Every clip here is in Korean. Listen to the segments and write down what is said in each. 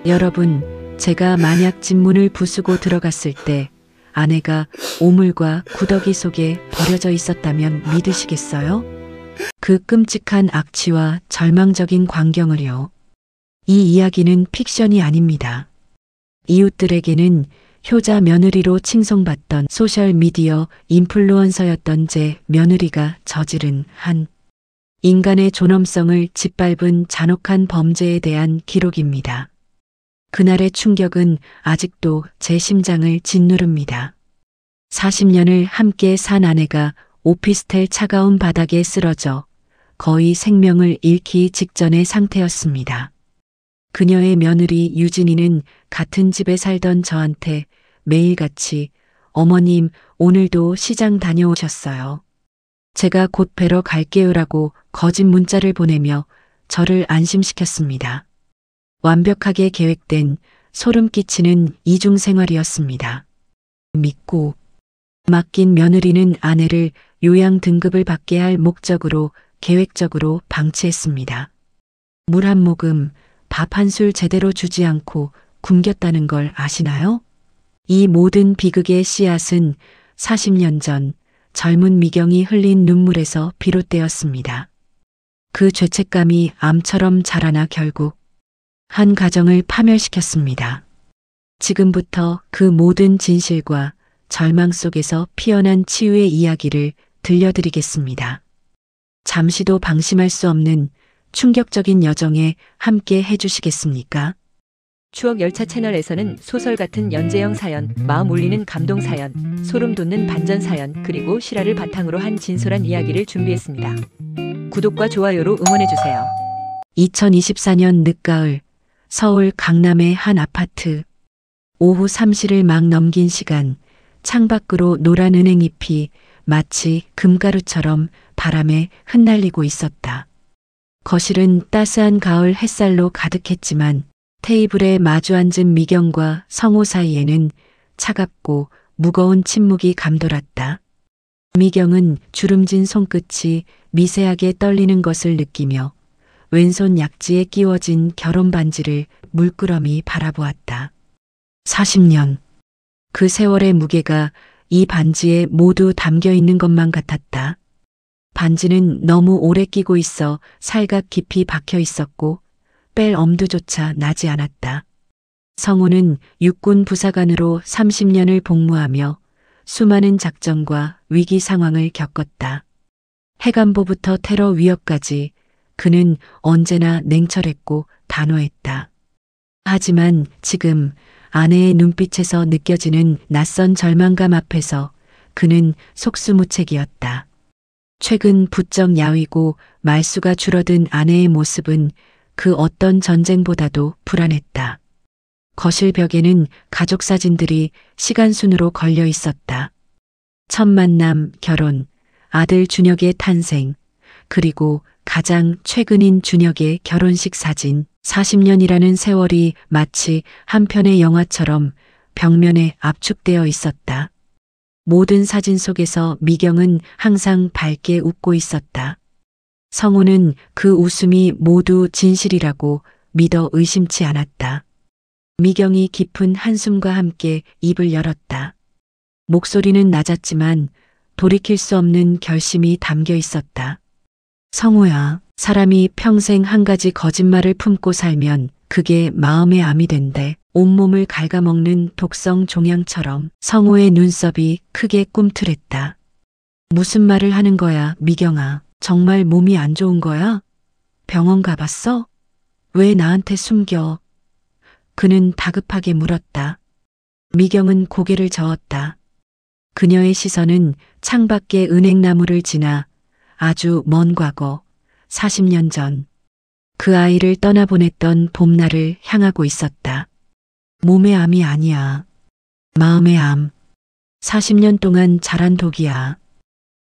여러분, 제가 만약 집문을 부수고 들어갔을 때 아내가 오물과 구더기 속에 버려져 있었다면 믿으시겠어요? 그 끔찍한 악취와 절망적인 광경을요. 이 이야기는 픽션이 아닙니다. 이웃들에게는 효자 며느리로 칭송받던 소셜미디어 인플루언서였던 제 며느리가 저지른 한 인간의 존엄성을 짓밟은 잔혹한 범죄에 대한 기록입니다. 그날의 충격은 아직도 제 심장을 짓누릅니다. 40년을 함께 산 아내가 오피스텔 차가운 바닥에 쓰러져 거의 생명을 잃기 직전의 상태였습니다. 그녀의 며느리 유진이는 같은 집에 살던 저한테 매일같이 어머님 오늘도 시장 다녀오셨어요. 제가 곧 뵈러 갈게요라고 거짓 문자를 보내며 저를 안심시켰습니다. 완벽하게 계획된 소름 끼치는 이중생활이었습니다. 믿고 맡긴 며느리는 아내를 요양 등급을 받게 할 목적으로 계획적으로 방치했습니다. 물 한 모금, 밥 한 술 제대로 주지 않고 굶겼다는 걸 아시나요? 이 모든 비극의 씨앗은 40년 전 젊은 미경이 흘린 눈물에서 비롯되었습니다. 그 죄책감이 암처럼 자라나 결국 한 가정을 파멸시켰습니다. 지금부터 그 모든 진실과 절망 속에서 피어난 치유의 이야기를 들려드리겠습니다. 잠시도 방심할 수 없는 충격적인 여정에 함께 해주시겠습니까? 추억열차 채널에서는 소설 같은 연재형 사연, 마음 울리는 감동 사연, 소름 돋는 반전 사연, 그리고 실화를 바탕으로 한 진솔한 이야기를 준비했습니다. 구독과 좋아요로 응원해주세요. 2024년 늦가을 서울 강남의 한 아파트. 오후 3시를 막 넘긴 시간, 창밖으로 노란 은행잎이 마치 금가루처럼 바람에 흩날리고 있었다. 거실은 따스한 가을 햇살로 가득했지만 테이블에 마주 앉은 미경과 성호 사이에는 차갑고 무거운 침묵이 감돌았다. 미경은 주름진 손끝이 미세하게 떨리는 것을 느끼며 왼손 약지에 끼워진 결혼 반지를 물끄러미 바라보았다. 40년. 그 세월의 무게가 이 반지에 모두 담겨 있는 것만 같았다. 반지는 너무 오래 끼고 있어 살갑 깊이 박혀 있었고 뺄 엄두조차 나지 않았다. 성우는 육군 부사관으로 30년을 복무하며 수많은 작전과 위기 상황을 겪었다. 해관보부터 테러 위협까지 그는 언제나 냉철했고 단호했다. 하지만 지금 아내의 눈빛에서 느껴지는 낯선 절망감 앞에서 그는 속수무책이었다. 최근 부쩍 야위고 말수가 줄어든 아내의 모습은 그 어떤 전쟁보다도 불안했다. 거실 벽에는 가족 사진들이 시간순으로 걸려 있었다. 첫 만남, 결혼, 아들 준혁의 탄생, 그리고 가장 최근인 준혁의 결혼식 사진. 40년이라는 세월이 마치 한 편의 영화처럼 벽면에 압축되어 있었다. 모든 사진 속에서 미경은 항상 밝게 웃고 있었다. 성우는 그 웃음이 모두 진실이라고 믿어 의심치 않았다. 미경이 깊은 한숨과 함께 입을 열었다. 목소리는 낮았지만 돌이킬 수 없는 결심이 담겨 있었다. 성우야, 사람이 평생 한 가지 거짓말을 품고 살면 그게 마음의 암이 된대. 온몸을 갉아먹는 독성 종양처럼. 성우의 눈썹이 크게 꿈틀했다. 무슨 말을 하는 거야, 미경아. 정말 몸이 안 좋은 거야? 병원 가봤어? 왜 나한테 숨겨? 그는 다급하게 물었다. 미경은 고개를 저었다. 그녀의 시선은 창밖의 은행나무를 지나 아주 먼 과거, 40년 전, 그 아이를 떠나보냈던 봄날을 향하고 있었다. 몸의 암이 아니야. 마음의 암. 40년 동안 자란 독이야.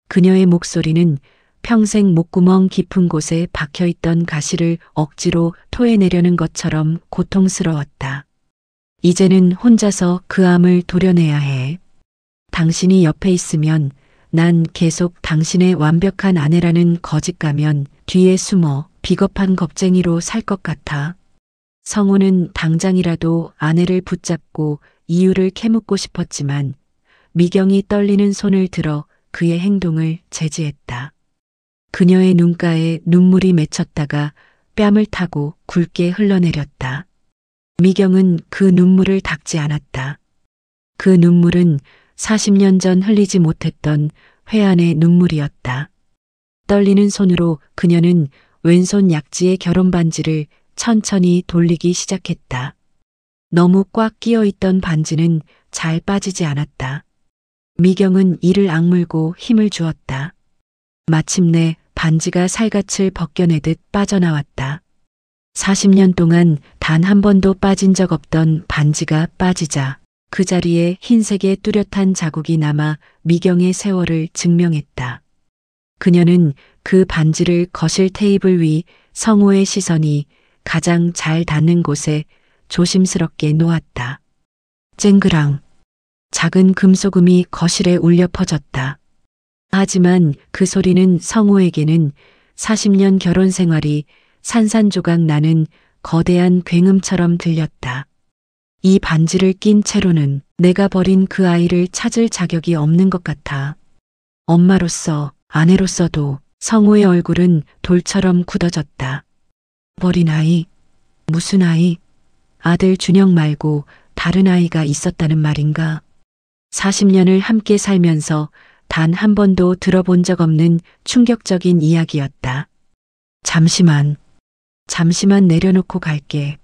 그녀의 목소리는 평생 목구멍 깊은 곳에 박혀있던 가시를 억지로 토해내려는 것처럼 고통스러웠다. 이제는 혼자서 그 암을 도려내야 해. 당신이 옆에 있으면 난 계속 당신의 완벽한 아내라는 거짓 가면 뒤에 숨어 비겁한 겁쟁이로 살 것 같아. 성우는 당장이라도 아내를 붙잡고 이유를 캐묻고 싶었지만 미경이 떨리는 손을 들어 그의 행동을 제지했다. 그녀의 눈가에 눈물이 맺혔다가 뺨을 타고 굵게 흘러내렸다. 미경은 그 눈물을 닦지 않았다. 그 눈물은 40년 전 흘리지 못했던 회한의 눈물이었다. 떨리는 손으로 그녀는 왼손 약지의 결혼 반지를 천천히 돌리기 시작했다. 너무 꽉 끼어 있던 반지는 잘 빠지지 않았다. 미경은 이를 악물고 힘을 주었다. 마침내 반지가 살갗을 벗겨내듯 빠져나왔다. 40년 동안 단 한 번도 빠진 적 없던 반지가 빠지자 그 자리에 흰색의 뚜렷한 자국이 남아 미경의 세월을 증명했다. 그녀는 그 반지를 거실 테이블 위 성호의 시선이 가장 잘 닿는 곳에 조심스럽게 놓았다. 쨍그랑 작은 금소금이 거실에 울려 퍼졌다. 하지만 그 소리는 성호에게는 40년 결혼 생활이 산산조각 나는 거대한 굉음처럼 들렸다. 이 반지를 낀 채로는 내가 버린 그 아이를 찾을 자격이 없는 것 같아. 엄마로서, 아내로서도 성호의 얼굴은 돌처럼 굳어졌다. 버린 아이? 무슨 아이? 아들 준혁 말고 다른 아이가 있었다는 말인가? 40년을 함께 살면서 단 한 번도 들어본 적 없는 충격적인 이야기였다. 잠시만 내려놓고 갈게.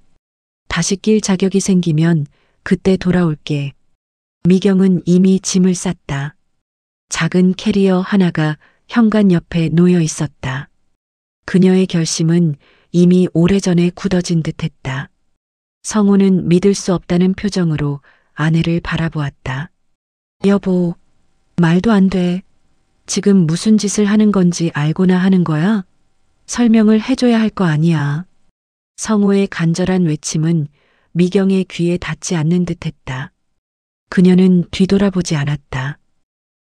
다시 낄 자격이 생기면 그때 돌아올게. 미경은 이미 짐을 쌌다. 작은 캐리어 하나가 현관 옆에 놓여 있었다. 그녀의 결심은 이미 오래전에 굳어진 듯했다. 성우는 믿을 수 없다는 표정으로 아내를 바라보았다. 여보, 말도 안 돼. 지금 무슨 짓을 하는 건지 알고나 하는 거야? 설명을 해줘야 할 거 아니야. 성우의 간절한 외침은 미경의 귀에 닿지 않는 듯했다. 그녀는 뒤돌아보지 않았다.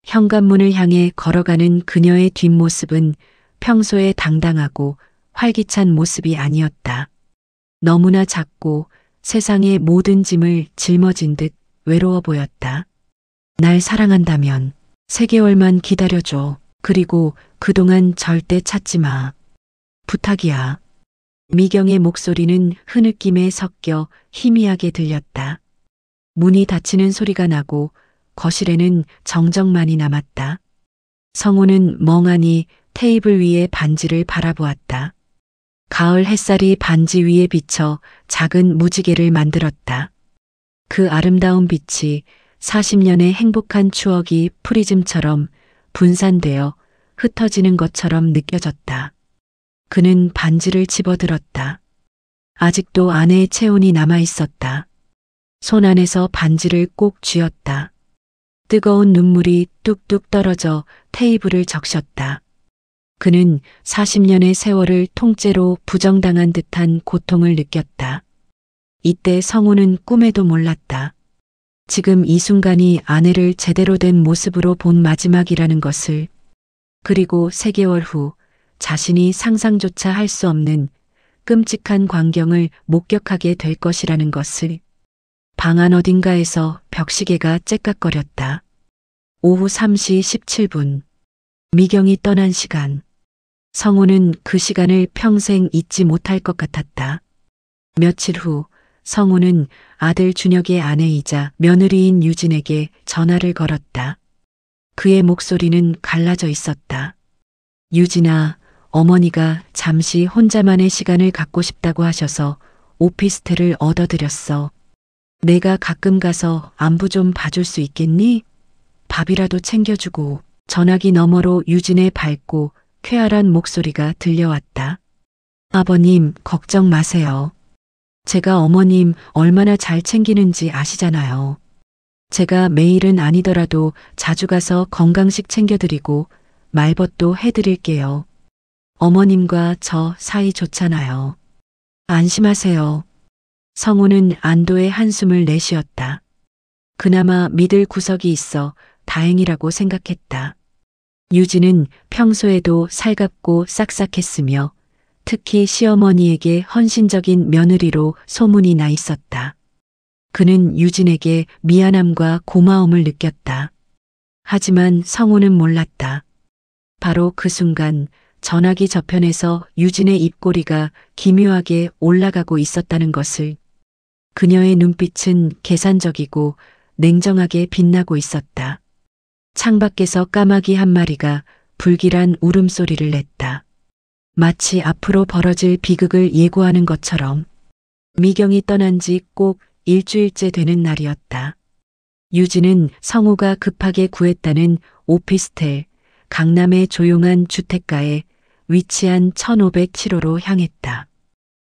현관문을 향해 걸어가는 그녀의 뒷모습은 평소에 당당하고 활기찬 모습이 아니었다. 너무나 작고 세상의 모든 짐을 짊어진 듯 외로워 보였다. 날 사랑한다면 3개월만 기다려줘. 그리고 그동안 절대 찾지 마. 부탁이야. 미경의 목소리는 흐느낌에 섞여 희미하게 들렸다. 문이 닫히는 소리가 나고 거실에는 정적만이 남았다. 성우는 멍하니 테이블 위에 반지를 바라보았다. 가을 햇살이 반지 위에 비쳐 작은 무지개를 만들었다. 그 아름다운 빛이 40년의 행복한 추억이 프리즘처럼 분산되어 흩어지는 것처럼 느껴졌다. 그는 반지를 집어들었다. 아직도 아내의 체온이 남아 있었다. 손 안에서 반지를 꼭 쥐었다. 뜨거운 눈물이 뚝뚝 떨어져 테이블을 적셨다. 그는 40년의 세월을 통째로 부정당한 듯한 고통을 느꼈다. 이때 성우는 꿈에도 몰랐다. 지금 이 순간이 아내를 제대로 된 모습으로 본 마지막이라는 것을, 그리고 3개월 후 자신이 상상조차 할 수 없는 끔찍한 광경을 목격하게 될 것이라는 것을. 방 안 어딘가에서 벽시계가 째깍거렸다. 오후 3시 17분. 미경이 떠난 시간. 성우는 그 시간을 평생 잊지 못할 것 같았다. 며칠 후 성우는 아들 준혁의 아내이자 며느리인 유진에게 전화를 걸었다. 그의 목소리는 갈라져 있었다. 유진아, 어머니가 잠시 혼자만의 시간을 갖고 싶다고 하셔서 오피스텔을 얻어드렸어. 내가 가끔 가서 안부 좀 봐줄 수 있겠니? 밥이라도 챙겨주고. 전화기 너머로 유진의 밝고 쾌활한 목소리가 들려왔다. 아버님, 걱정 마세요. 제가 어머님 얼마나 잘 챙기는지 아시잖아요. 제가 매일은 아니더라도 자주 가서 건강식 챙겨드리고 말벗도 해드릴게요. 어머님과 저 사이 좋잖아요. 안심하세요. 성우는 안도의 한숨을 내쉬었다. 그나마 믿을 구석이 있어 다행이라고 생각했다. 유진은 평소에도 살갑고 싹싹했으며 특히 시어머니에게 헌신적인 며느리로 소문이 나 있었다. 그는 유진에게 미안함과 고마움을 느꼈다. 하지만 성우는 몰랐다. 바로 그 순간 전화기 저편에서 유진의 입꼬리가 기묘하게 올라가고 있었다는 것을. 그녀의 눈빛은 계산적이고 냉정하게 빛나고 있었다. 창밖에서 까마귀 한 마리가 불길한 울음소리를 냈다. 마치 앞으로 벌어질 비극을 예고하는 것처럼. 미경이 떠난 지 꼭 일주일째 되는 날이었다. 유진은 성우가 급하게 구했다는 오피스텔, 강남의 조용한 주택가에 위치한 1507호로 향했다.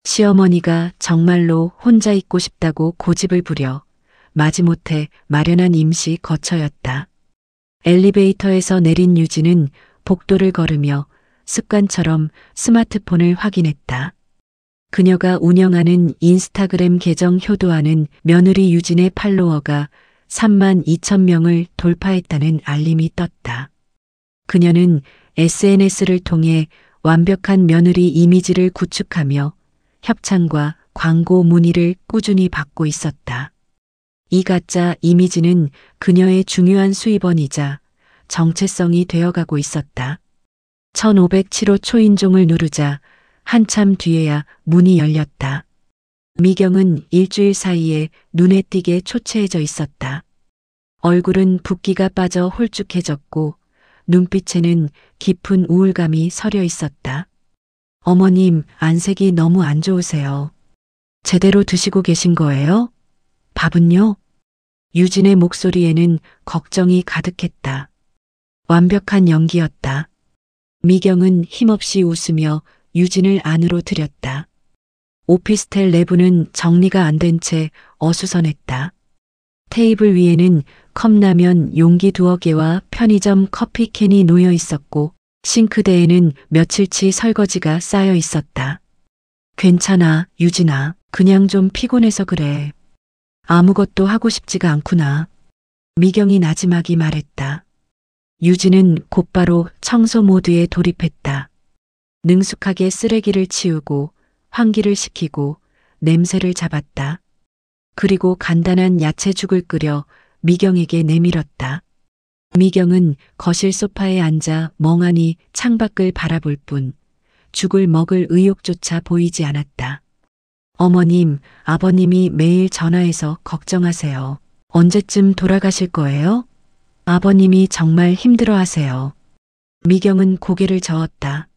시어머니가 정말로 혼자 있고 싶다고 고집을 부려 마지못해 마련한 임시 거처였다. 엘리베이터에서 내린 유진은 복도를 걸으며 습관처럼 스마트폰을 확인했다. 그녀가 운영하는 인스타그램 계정 효도하는 며느리 유진의 팔로워가 32,000명을 돌파했다는 알림이 떴다. 그녀는 SNS를 통해 완벽한 며느리 이미지를 구축하며 협찬과 광고 문의를 꾸준히 받고 있었다. 이 가짜 이미지는 그녀의 중요한 수입원이자 정체성이 되어가고 있었다. 1507호 초인종을 누르자 한참 뒤에야 문이 열렸다. 미경은 일주일 사이에 눈에 띄게 초췌해져 있었다. 얼굴은 붓기가 빠져 홀쭉해졌고 눈빛에는 깊은 우울감이 서려 있었다. 어머님, 안색이 너무 안 좋으세요. 제대로 드시고 계신 거예요? 밥은요? 유진의 목소리에는 걱정이 가득했다. 완벽한 연기였다. 미경은 힘없이 웃으며 유진을 안으로 들였다. 오피스텔 내부는 정리가 안 된 채 어수선했다. 테이블 위에는 컵라면 용기 2개와 편의점 커피캔이 놓여 있었고 싱크대에는 며칠치 설거지가 쌓여 있었다. 괜찮아, 유진아. 그냥 좀 피곤해서 그래. 아무것도 하고 싶지가 않구나. 미경이 나지막이 말했다. 유진은 곧바로 청소 모드에 돌입했다. 능숙하게 쓰레기를 치우고 환기를 시키고 냄새를 잡았다. 그리고 간단한 야채죽을 끓여 미경에게 내밀었다. 미경은 거실 소파에 앉아 멍하니 창밖을 바라볼 뿐 죽을 먹을 의욕조차 보이지 않았다. 어머님, 아버님이 매일 전화해서 걱정하세요. 언제쯤 돌아가실 거예요? 아버님이 정말 힘들어하세요. 미경은 고개를 저었다.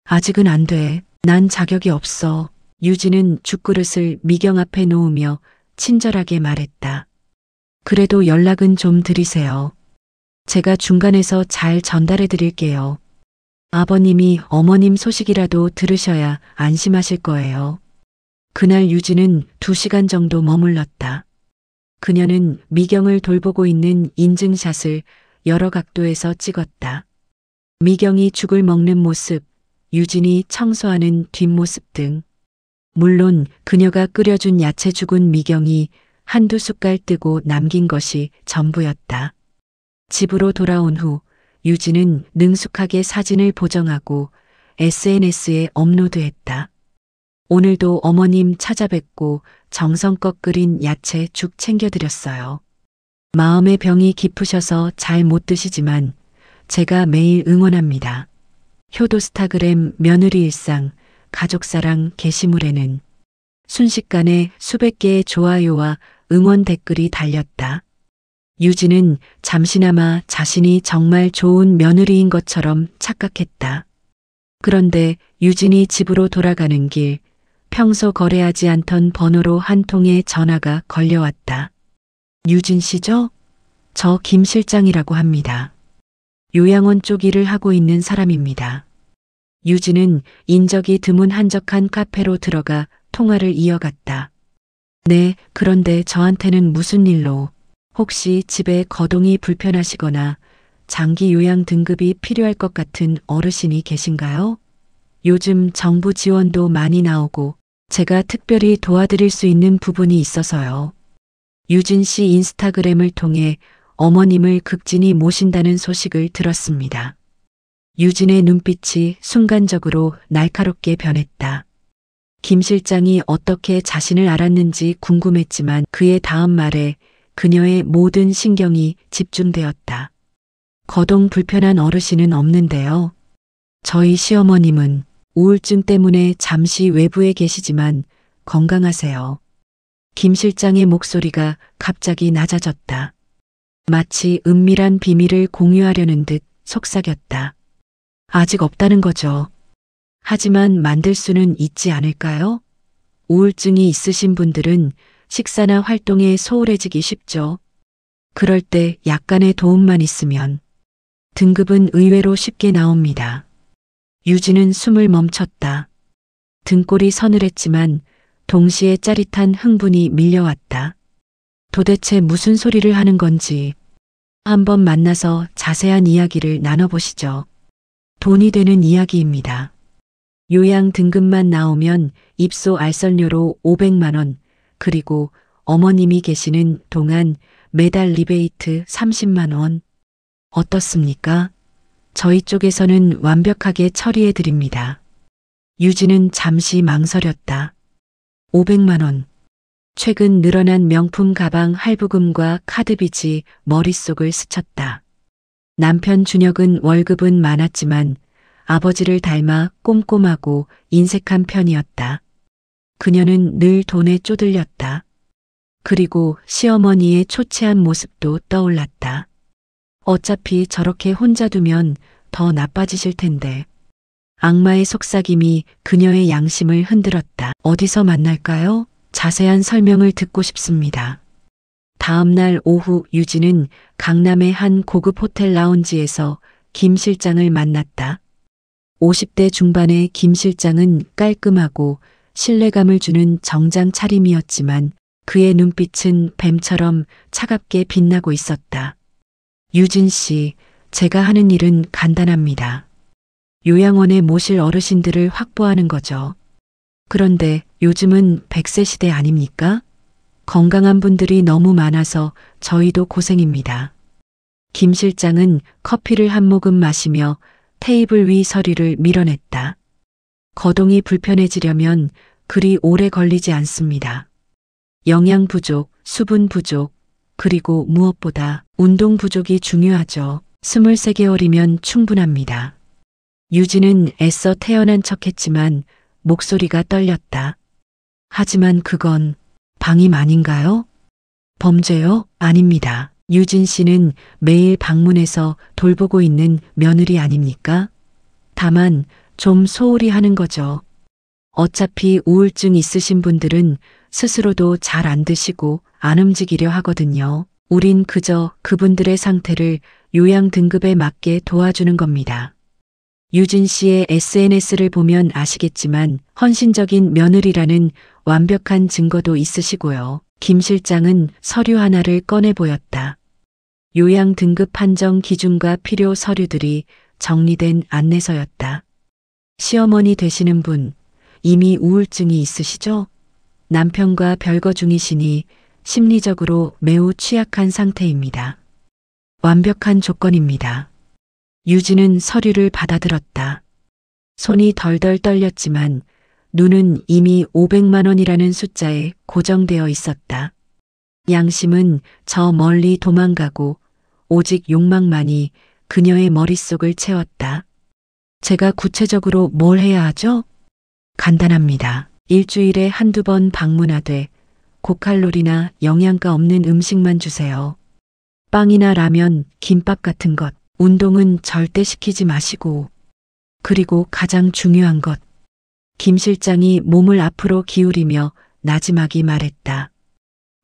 아직은 안 돼. 난 자격이 없어. 유진은 죽그릇을 미경 앞에 놓으며 친절하게 말했다. 그래도 연락은 좀 드리세요. 제가 중간에서 잘 전달해 드릴게요. 아버님이 어머님 소식이라도 들으셔야 안심하실 거예요. 그날 유진은 2시간 정도 머물렀다. 그녀는 미경을 돌보고 있는 인증샷을 여러 각도에서 찍었다. 미경이 죽을 먹는 모습, 유진이 청소하는 뒷모습 등. 물론 그녀가 끓여준 야채죽은 미경이 한두 숟갈 뜨고 남긴 것이 전부였다. 집으로 돌아온 후 유진은 능숙하게 사진을 보정하고 SNS에 업로드했다. 오늘도 어머님 찾아뵙고 정성껏 끓인 야채 죽 챙겨드렸어요. 마음의 병이 깊으셔서 잘 못 드시지만 제가 매일 응원합니다. 효도스타그램 며느리 일상 가족사랑 게시물에는 순식간에 수백 개의 좋아요와 응원 댓글이 달렸다. 유진은 잠시나마 자신이 정말 좋은 며느리인 것처럼 착각했다. 그런데 유진이 집으로 돌아가는 길, 평소 거래하지 않던 번호로 한 통의 전화가 걸려왔다. 유진 씨죠? 저 김 실장이라고 합니다. 요양원 쪽 일을 하고 있는 사람입니다. 유진은 인적이 드문 한적한 카페로 들어가 통화를 이어갔다. 네, 그런데 저한테는 무슨 일로? 혹시 집에 거동이 불편하시거나 장기 요양 등급이 필요할 것 같은 어르신이 계신가요? 요즘 정부 지원도 많이 나오고 제가 특별히 도와드릴 수 있는 부분이 있어서요. 유진 씨 인스타그램을 통해 어머님을 극진히 모신다는 소식을 들었습니다. 유진의 눈빛이 순간적으로 날카롭게 변했다. 김 실장이 어떻게 자신을 알았는지 궁금했지만 그의 다음 말에 그녀의 모든 신경이 집중되었다. 거동 불편한 어르신은 없는데요. 저희 시어머님은 우울증 때문에 잠시 외부에 계시지만 건강하세요. 김 실장의 목소리가 갑자기 낮아졌다. 마치 은밀한 비밀을 공유하려는 듯 속삭였다. 아직 없다는 거죠. 하지만 만들 수는 있지 않을까요? 우울증이 있으신 분들은 식사나 활동에 소홀해지기 쉽죠. 그럴 때 약간의 도움만 있으면 등급은 의외로 쉽게 나옵니다. 유진은 숨을 멈췄다. 등골이 서늘했지만 동시에 짜릿한 흥분이 밀려왔다. 도대체 무슨 소리를 하는 건지 한번 만나서 자세한 이야기를 나눠보시죠. 돈이 되는 이야기입니다. 요양 등급만 나오면 입소 알선료로 500만 원, 그리고 어머님이 계시는 동안 매달 리베이트 30만 원. 어떻습니까? 저희 쪽에서는 완벽하게 처리해 드립니다. 유진은 잠시 망설였다. 500만 원. 최근 늘어난 명품 가방 할부금과 카드빚이 머릿속을 스쳤다. 남편 준혁은 월급은 많았지만 아버지를 닮아 꼼꼼하고 인색한 편이었다. 그녀는 늘 돈에 쪼들렸다. 그리고 시어머니의 초췌한 모습도 떠올랐다. 어차피 저렇게 혼자 두면 더 나빠지실 텐데. 악마의 속삭임이 그녀의 양심을 흔들었다. 어디서 만날까요? 자세한 설명을 듣고 싶습니다. 다음 날 오후 유진은 강남의 한 고급 호텔 라운지에서 김 실장을 만났다. 50대 중반의 김 실장은 깔끔하고 신뢰감을 주는 정장 차림이었지만 그의 눈빛은 뱀처럼 차갑게 빛나고 있었다. 유진 씨, 제가 하는 일은 간단합니다. 요양원에 모실 어르신들을 확보하는 거죠. 그런데 요즘은 100세 시대 아닙니까? 건강한 분들이 너무 많아서 저희도 고생입니다. 김 실장은 커피를 한 모금 마시며 테이블 위 서류를 밀어냈다. 거동이 불편해지려면 그리 오래 걸리지 않습니다. 영양 부족, 수분 부족, 그리고 무엇보다 운동 부족이 중요하죠. 23개월이면 충분합니다. 유진은 애써 태어난 척했지만 목소리가 떨렸다. 하지만 그건 방임 아닌가요? 범죄요? 아닙니다. 유진 씨는 매일 방문해서 돌보고 있는 며느리 아닙니까? 다만 좀 소홀히 하는 거죠. 어차피 우울증 있으신 분들은 스스로도 잘 안 드시고 안 움직이려 하거든요. 우린 그저 그분들의 상태를 요양 등급에 맞게 도와주는 겁니다. 유진 씨의 SNS를 보면 아시겠지만 헌신적인 며느리라는 완벽한 증거도 있으시고요. 김 실장은 서류 하나를 꺼내 보였다. 요양 등급 판정 기준과 필요 서류들이 정리된 안내서였다. 시어머니 되시는 분, 이미 우울증이 있으시죠? 남편과 별거 중이시니 심리적으로 매우 취약한 상태입니다. 완벽한 조건입니다. 유진은 서류를 받아들었다. 손이 덜덜 떨렸지만 눈은 이미 500만 원이라는 숫자에 고정되어 있었다. 양심은 저 멀리 도망가고 오직 욕망만이 그녀의 머릿속을 채웠다. 제가 구체적으로 뭘 해야 하죠? 간단합니다. 일주일에 한두 번 방문하되 고칼로리나 영양가 없는 음식만 주세요. 빵이나 라면, 김밥 같은 것. 운동은 절대 시키지 마시고. 그리고 가장 중요한 것. 김 실장이 몸을 앞으로 기울이며 나지막이 말했다.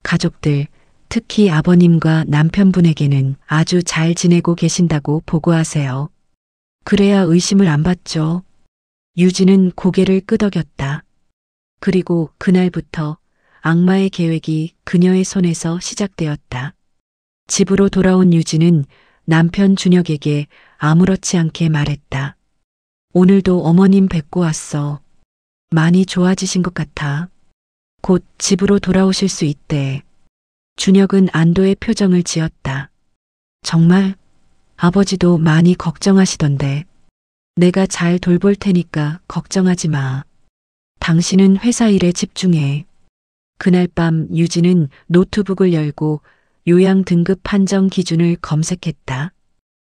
가족들, 특히 아버님과 남편분에게는 아주 잘 지내고 계신다고 보고하세요. 그래야 의심을 안 받죠. 유진은 고개를 끄덕였다. 그리고 그날부터 악마의 계획이 그녀의 손에서 시작되었다. 집으로 돌아온 유진은 남편 준혁에게 아무렇지 않게 말했다. 오늘도 어머님 뵙고 왔어. 많이 좋아지신 것 같아. 곧 집으로 돌아오실 수 있대. 준혁은 안도의 표정을 지었다. 정말? 아버지도 많이 걱정하시던데. 내가 잘 돌볼 테니까 걱정하지 마. 당신은 회사 일에 집중해. 그날 밤 유진은 노트북을 열고 요양 등급 판정 기준을 검색했다.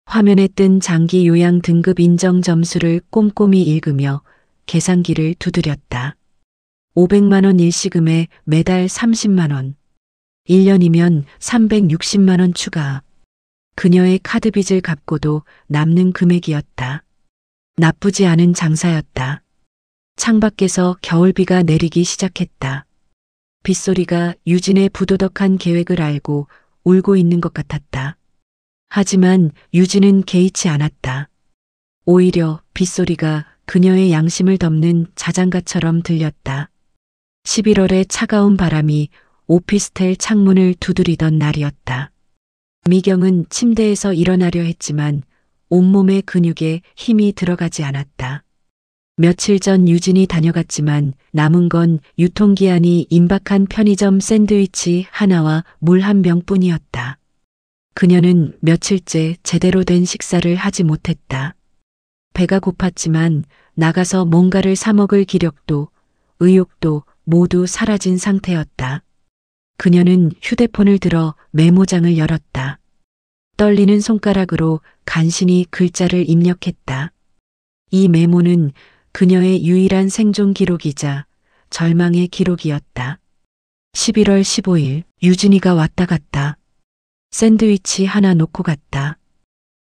화면에 뜬 장기 요양 등급 인정 점수를 꼼꼼히 읽으며 계산기를 두드렸다. 500만 원 일시금에 매달 30만 원. 1년이면 360만 원 추가. 그녀의 카드빚을 갚고도 남는 금액이었다. 나쁘지 않은 장사였다. 창밖에서 겨울비가 내리기 시작했다. 빗소리가 유진의 부도덕한 계획을 알고 울고 있는 것 같았다. 하지만 유진은 개의치 않았다. 오히려 빗소리가 그녀의 양심을 덮는 자장가처럼 들렸다. 11월의 차가운 바람이 오피스텔 창문을 두드리던 날이었다. 미경은 침대에서 일어나려 했지만 온몸의 근육에 힘이 들어가지 않았다. 며칠 전 유진이 다녀갔지만 남은 건 유통기한이 임박한 편의점 샌드위치 하나와 물 한 병뿐이었다. 그녀는 며칠째 제대로 된 식사를 하지 못했다. 배가 고팠지만 나가서 뭔가를 사 먹을 기력도 의욕도 모두 사라진 상태였다. 그녀는 휴대폰을 들어 메모장을 열었다. 떨리는 손가락으로 간신히 글자를 입력했다. 이 메모는 그녀의 유일한 생존 기록이자 절망의 기록이었다. 11월 15일 유진이가 왔다 갔다. 샌드위치 하나 놓고 갔다.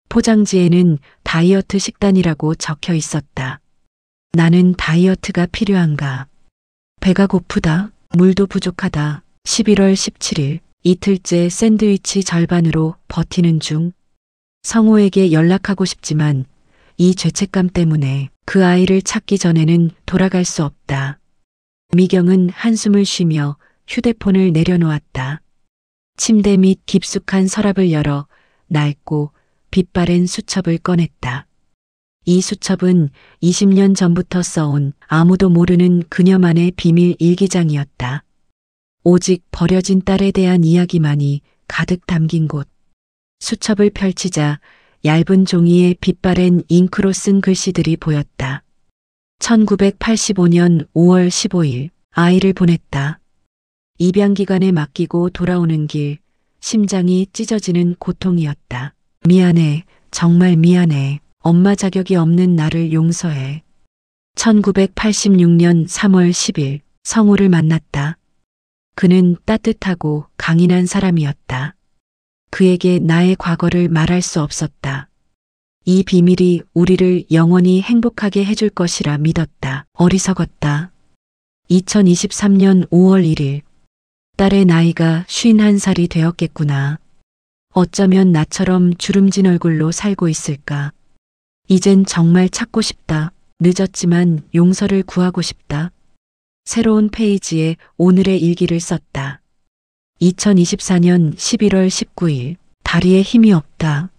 포장지에는 다이어트 식단이라고 적혀 있었다. 나는 다이어트가 필요한가? 배가 고프다. 물도 부족하다. 11월 17일 이틀째 샌드위치 절반으로 버티는 중. 성호에게 연락하고 싶지만 이 죄책감 때문에 그 아이를 찾기 전에는 돌아갈 수 없다. 미경은 한숨을 쉬며 휴대폰을 내려놓았다. 침대 밑 깊숙한 서랍을 열어 낡고 빛바랜 수첩을 꺼냈다. 이 수첩은 20년 전부터 써온 아무도 모르는 그녀만의 비밀 일기장이었다. 오직 버려진 딸에 대한 이야기만이 가득 담긴 곳. 수첩을 펼치자 얇은 종이에 빛바랜 잉크로 쓴 글씨들이 보였다. 1985년 5월 15일 아이를 보냈다. 입양기관에 맡기고 돌아오는 길 심장이 찢어지는 고통이었다. 미안해. 정말 미안해. 엄마 자격이 없는 나를 용서해. 1986년 3월 10일 성우를 만났다. 그는 따뜻하고 강인한 사람이었다. 그에게 나의 과거를 말할 수 없었다. 이 비밀이 우리를 영원히 행복하게 해줄 것이라 믿었다. 어리석었다. 2023년 5월 1일 딸의 나이가 51살이 되었겠구나. 어쩌면 나처럼 주름진 얼굴로 살고 있을까. 이젠 정말 찾고 싶다. 늦었지만 용서를 구하고 싶다. 새로운 페이지에 오늘의 일기를 썼다. 2024년 11월 19일 다리에 힘이 없다.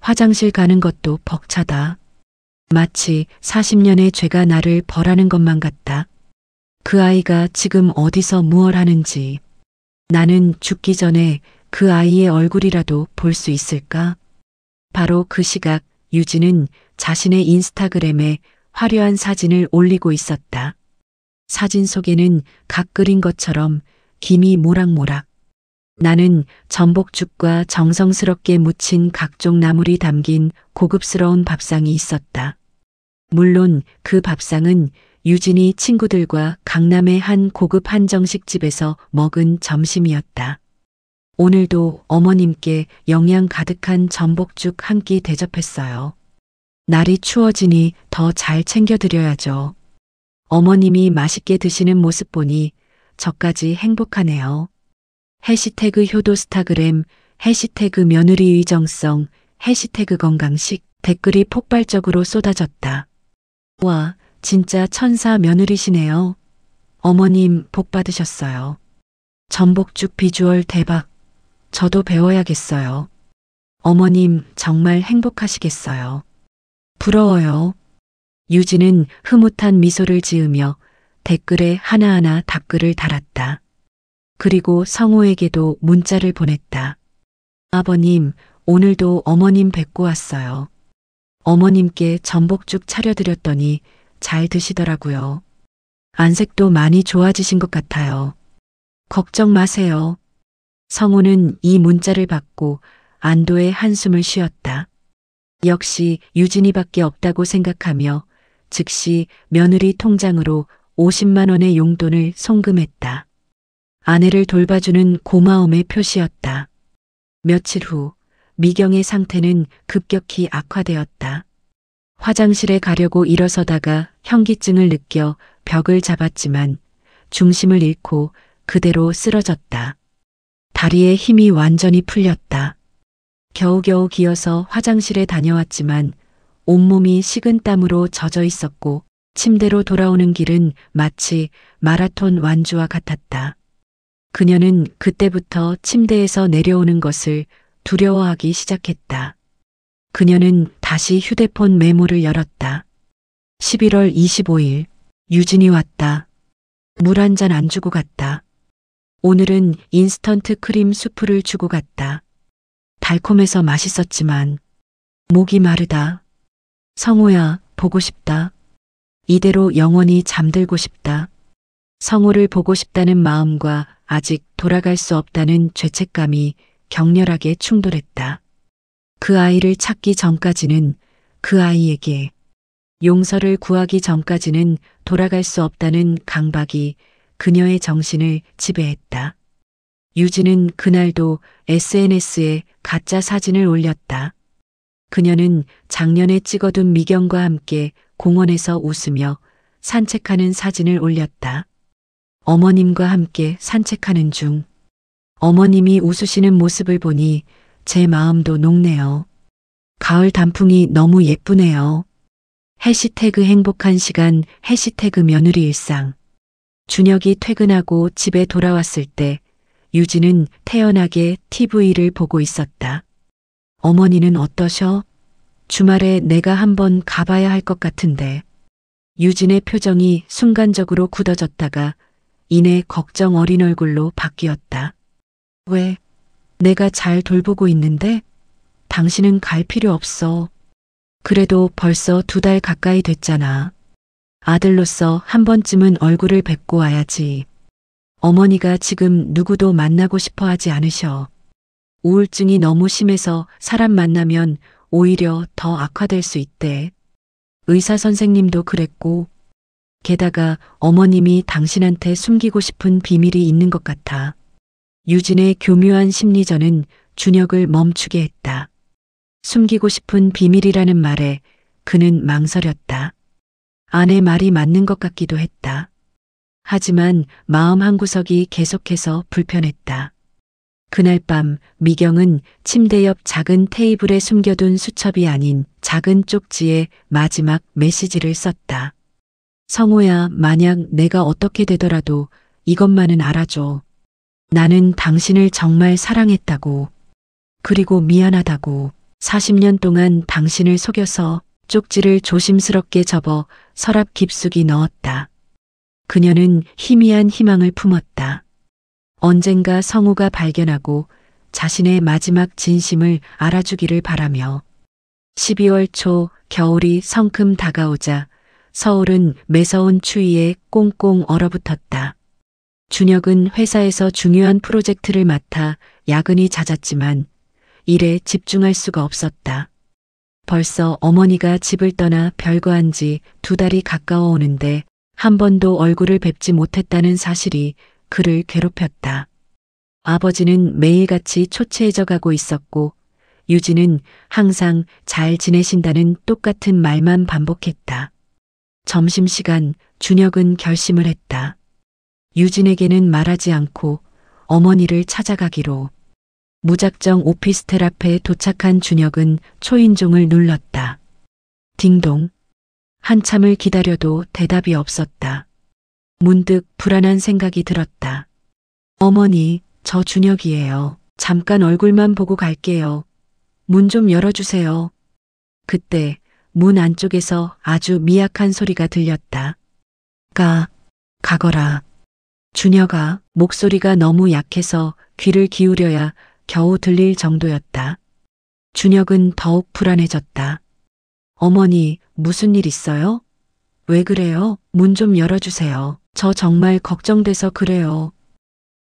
화장실 가는 것도 벅차다. 마치 40년의 죄가 나를 벌하는 것만 같다. 그 아이가 지금 어디서 무얼 하는지 나는 죽기 전에 그 아이의 얼굴이라도 볼 수 있을까? 바로 그 시각 유진은 자신의 인스타그램에 화려한 사진을 올리고 있었다. 사진 속에는 각 그린 것처럼 김이 모락모락. 나는 전복죽과 정성스럽게 무친 각종 나물이 담긴 고급스러운 밥상이 있었다. 물론 그 밥상은 유진이 친구들과 강남의 한 고급 한정식 집에서 먹은 점심이었다. 오늘도 어머님께 영양 가득한 전복죽 한 끼 대접했어요. 날이 추워지니 더 잘 챙겨드려야죠. 어머님이 맛있게 드시는 모습 보니 저까지 행복하네요. 해시태그 효도스타그램, 해시태그 며느리의 정성, 해시태그 건강식 댓글이 폭발적으로 쏟아졌다. 와, 진짜 천사 며느리시네요. 어머님 복 받으셨어요. 전복죽 비주얼 대박. 저도 배워야겠어요. 어머님 정말 행복하시겠어요. 부러워요. 유진은 흐뭇한 미소를 지으며 댓글에 하나하나 답글을 달았다. 그리고 성호에게도 문자를 보냈다. 아버님, 오늘도 어머님 뵙고 왔어요. 어머님께 전복죽 차려드렸더니 잘 드시더라고요. 안색도 많이 좋아지신 것 같아요. 걱정 마세요. 성우는 이 문자를 받고 안도의 한숨을 쉬었다. 역시 유진이밖에 없다고 생각하며 즉시 며느리 통장으로 50만 원의 용돈을 송금했다. 아내를 돌봐주는 고마움의 표시였다. 며칠 후 미경의 상태는 급격히 악화되었다. 화장실에 가려고 일어서다가 현기증을 느껴 벽을 잡았지만 중심을 잃고 그대로 쓰러졌다. 다리에 힘이 완전히 풀렸다. 겨우겨우 기어서 화장실에 다녀왔지만 온몸이 식은땀으로 젖어 있었고 침대로 돌아오는 길은 마치 마라톤 완주와 같았다. 그녀는 그때부터 침대에서 내려오는 것을 두려워하기 시작했다. 그녀는 다시 휴대폰 메모를 열었다. 11월 25일, 유진이 왔다. 물 한 잔 안 주고 갔다. 오늘은 인스턴트 크림 수프를 주고 갔다. 달콤해서 맛있었지만 목이 마르다. 성호야, 보고 싶다. 이대로 영원히 잠들고 싶다. 성호를 보고 싶다는 마음과 아직 돌아갈 수 없다는 죄책감이 격렬하게 충돌했다. 그 아이를 찾기 전까지는 그 아이에게, 용서를 구하기 전까지는 돌아갈 수 없다는 강박이 그녀의 정신을 지배했다. 유진은 그날도 SNS에 가짜 사진을 올렸다. 그녀는 작년에 찍어둔 미경과 함께 공원에서 웃으며 산책하는 사진을 올렸다. 어머님과 함께 산책하는 중 어머님이 웃으시는 모습을 보니 제 마음도 녹네요. 가을 단풍이 너무 예쁘네요. 해시태그 행복한 시간, 해시태그 며느리 일상. 준혁이 퇴근하고 집에 돌아왔을 때 유진은 태연하게 TV를 보고 있었다. 어머니는 어떠셔? 주말에 내가 한번 가봐야 할 것 같은데. 유진의 표정이 순간적으로 굳어졌다가 이내 걱정 어린 얼굴로 바뀌었다. 왜? 내가 잘 돌보고 있는데? 당신은 갈 필요 없어. 그래도 벌써 2달 가까이 됐잖아. 아들로서 한 번쯤은 얼굴을 뵙고 와야지. 어머니가 지금 누구도 만나고 싶어 하지 않으셔. 우울증이 너무 심해서 사람 만나면 오히려 더 악화될 수 있대. 의사 선생님도 그랬고, 게다가 어머님이 당신한테 숨기고 싶은 비밀이 있는 것 같아. 유진의 교묘한 심리전은 준혁을 멈추게 했다. 숨기고 싶은 비밀이라는 말에 그는 망설였다. 아내 말이 맞는 것 같기도 했다. 하지만 마음 한구석이 계속해서 불편했다. 그날 밤 미경은 침대 옆 작은 테이블에 숨겨둔 수첩이 아닌 작은 쪽지에 마지막 메시지를 썼다. 성호야, 만약 내가 어떻게 되더라도 이것만은 알아줘. 나는 당신을 정말 사랑했다고. 그리고 미안하다고. 40년 동안 당신을 속여서 쪽지를 조심스럽게 접어 서랍 깊숙이 넣었다. 그녀는 희미한 희망을 품었다. 언젠가 성우가 발견하고 자신의 마지막 진심을 알아주기를 바라며. 12월 초 겨울이 성큼 다가오자 서울은 매서운 추위에 꽁꽁 얼어붙었다. 준혁은 회사에서 중요한 프로젝트를 맡아 야근이 잦았지만 일에 집중할 수가 없었다. 벌써 어머니가 집을 떠나 별거한 지 2달이 가까워 오는데 한 번도 얼굴을 뵙지 못했다는 사실이 그를 괴롭혔다. 아버지는 매일같이 초췌해져 가고 있었고 유진은 항상 잘 지내신다는 똑같은 말만 반복했다. 점심시간 준혁은 결심을 했다. 유진에게는 말하지 않고 어머니를 찾아가기로. 무작정 오피스텔 앞에 도착한 준혁은 초인종을 눌렀다. 딩동. 한참을 기다려도 대답이 없었다. 문득 불안한 생각이 들었다. 어머니, 저 준혁이에요. 잠깐 얼굴만 보고 갈게요. 문 좀 열어주세요. 그때 문 안쪽에서 아주 미약한 소리가 들렸다. 가거라. 준혁아, 목소리가 너무 약해서 귀를 기울여야 겨우 들릴 정도였다. 준혁은 더욱 불안해졌다. 어머니, 무슨 일 있어요? 왜 그래요? 문 좀 열어주세요. 저 정말 걱정돼서 그래요.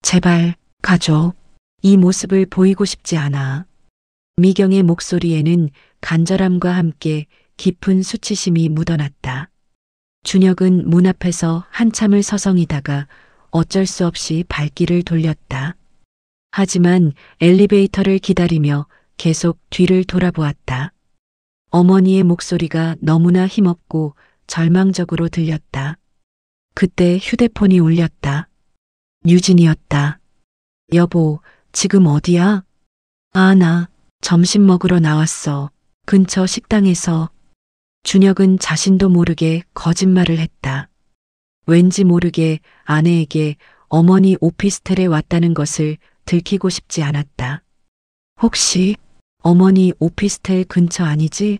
제발, 가줘. 이 모습을 보이고 싶지 않아. 미경의 목소리에는 간절함과 함께 깊은 수치심이 묻어났다. 준혁은 문 앞에서 한참을 서성이다가 어쩔 수 없이 발길을 돌렸다. 하지만 엘리베이터를 기다리며 계속 뒤를 돌아보았다. 어머니의 목소리가 너무나 힘없고 절망적으로 들렸다. 그때 휴대폰이 울렸다. 유진이었다. 여보, 지금 어디야? 아, 나 점심 먹으러 나왔어. 근처 식당에서. 준혁은 자신도 모르게 거짓말을 했다. 왠지 모르게 아내에게 어머니 오피스텔에 왔다는 것을 들키고 싶지 않았다. 혹시 어머니 오피스텔 근처 아니지?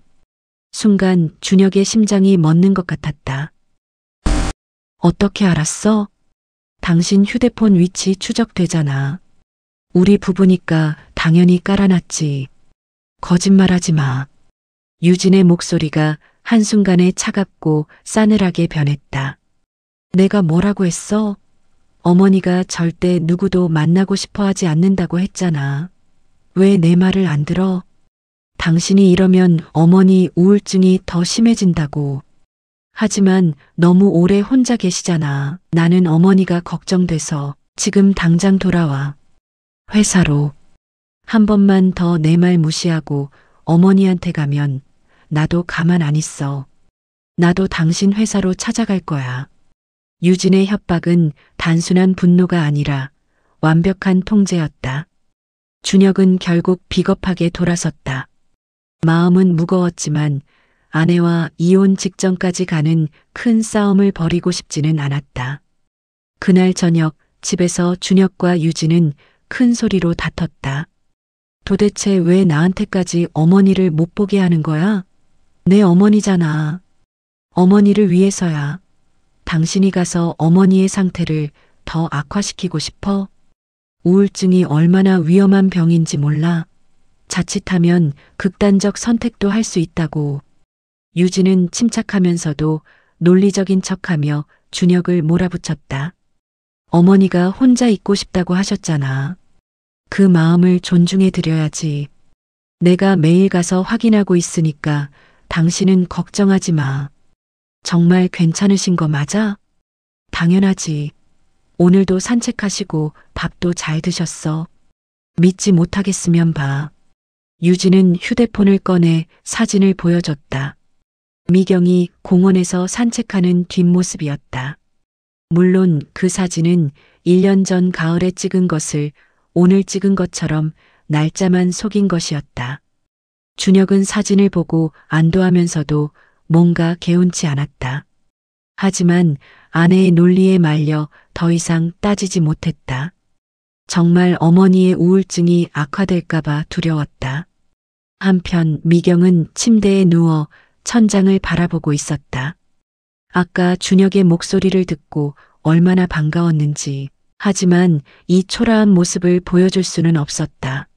순간 준혁의 심장이 멎는 것 같았다. 어떻게 알았어? 당신 휴대폰 위치 추적되잖아. 우리 부부니까 당연히 깔아놨지. 거짓말하지 마. 유진의 목소리가 한순간에 차갑고 싸늘하게 변했다. 내가 뭐라고 했어? 어머니가 절대 누구도 만나고 싶어 하지 않는다고 했잖아. 왜 내 말을 안 들어? 당신이 이러면 어머니 우울증이 더 심해진다고. 하지만 너무 오래 혼자 계시잖아. 나는 어머니가 걱정돼서 지금 당장 돌아와. 회사로. 한 번만 더 내 말 무시하고 어머니한테 가면 나도 가만 안 있어. 나도 당신 회사로 찾아갈 거야. 유진의 협박은 단순한 분노가 아니라 완벽한 통제였다. 준혁은 결국 비겁하게 돌아섰다. 마음은 무거웠지만 아내와 이혼 직전까지 가는 큰 싸움을 벌이고 싶지는 않았다. 그날 저녁 집에서 준혁과 유진은 큰 소리로 다퉜다. 도대체 왜 나한테까지 어머니를 못 보게 하는 거야? 내 어머니잖아. 어머니를 위해서야. 당신이 가서 어머니의 상태를 더 악화시키고 싶어? 우울증이 얼마나 위험한 병인지 몰라. 자칫하면 극단적 선택도 할 수 있다고. 유진은 침착하면서도 논리적인 척하며 준혁을 몰아붙였다. 어머니가 혼자 있고 싶다고 하셨잖아. 그 마음을 존중해 드려야지. 내가 매일 가서 확인하고 있으니까 당신은 걱정하지 마. 정말 괜찮으신 거 맞아? 당연하지. 오늘도 산책하시고 밥도 잘 드셨어. 믿지 못하겠으면 봐. 유진은 휴대폰을 꺼내 사진을 보여줬다. 미경이 공원에서 산책하는 뒷모습이었다. 물론 그 사진은 1년 전 가을에 찍은 것을 오늘 찍은 것처럼 날짜만 속인 것이었다. 준혁은 사진을 보고 안도하면서도 뭔가 개운치 않았다. 하지만 아내의 논리에 말려 더 이상 따지지 못했다. 정말 어머니의 우울증이 악화될까봐 두려웠다. 한편 미경은 침대에 누워 천장을 바라보고 있었다. 아까 준혁의 목소리를 듣고 얼마나 반가웠는지. 하지만 이 초라한 모습을 보여줄 수는 없었다.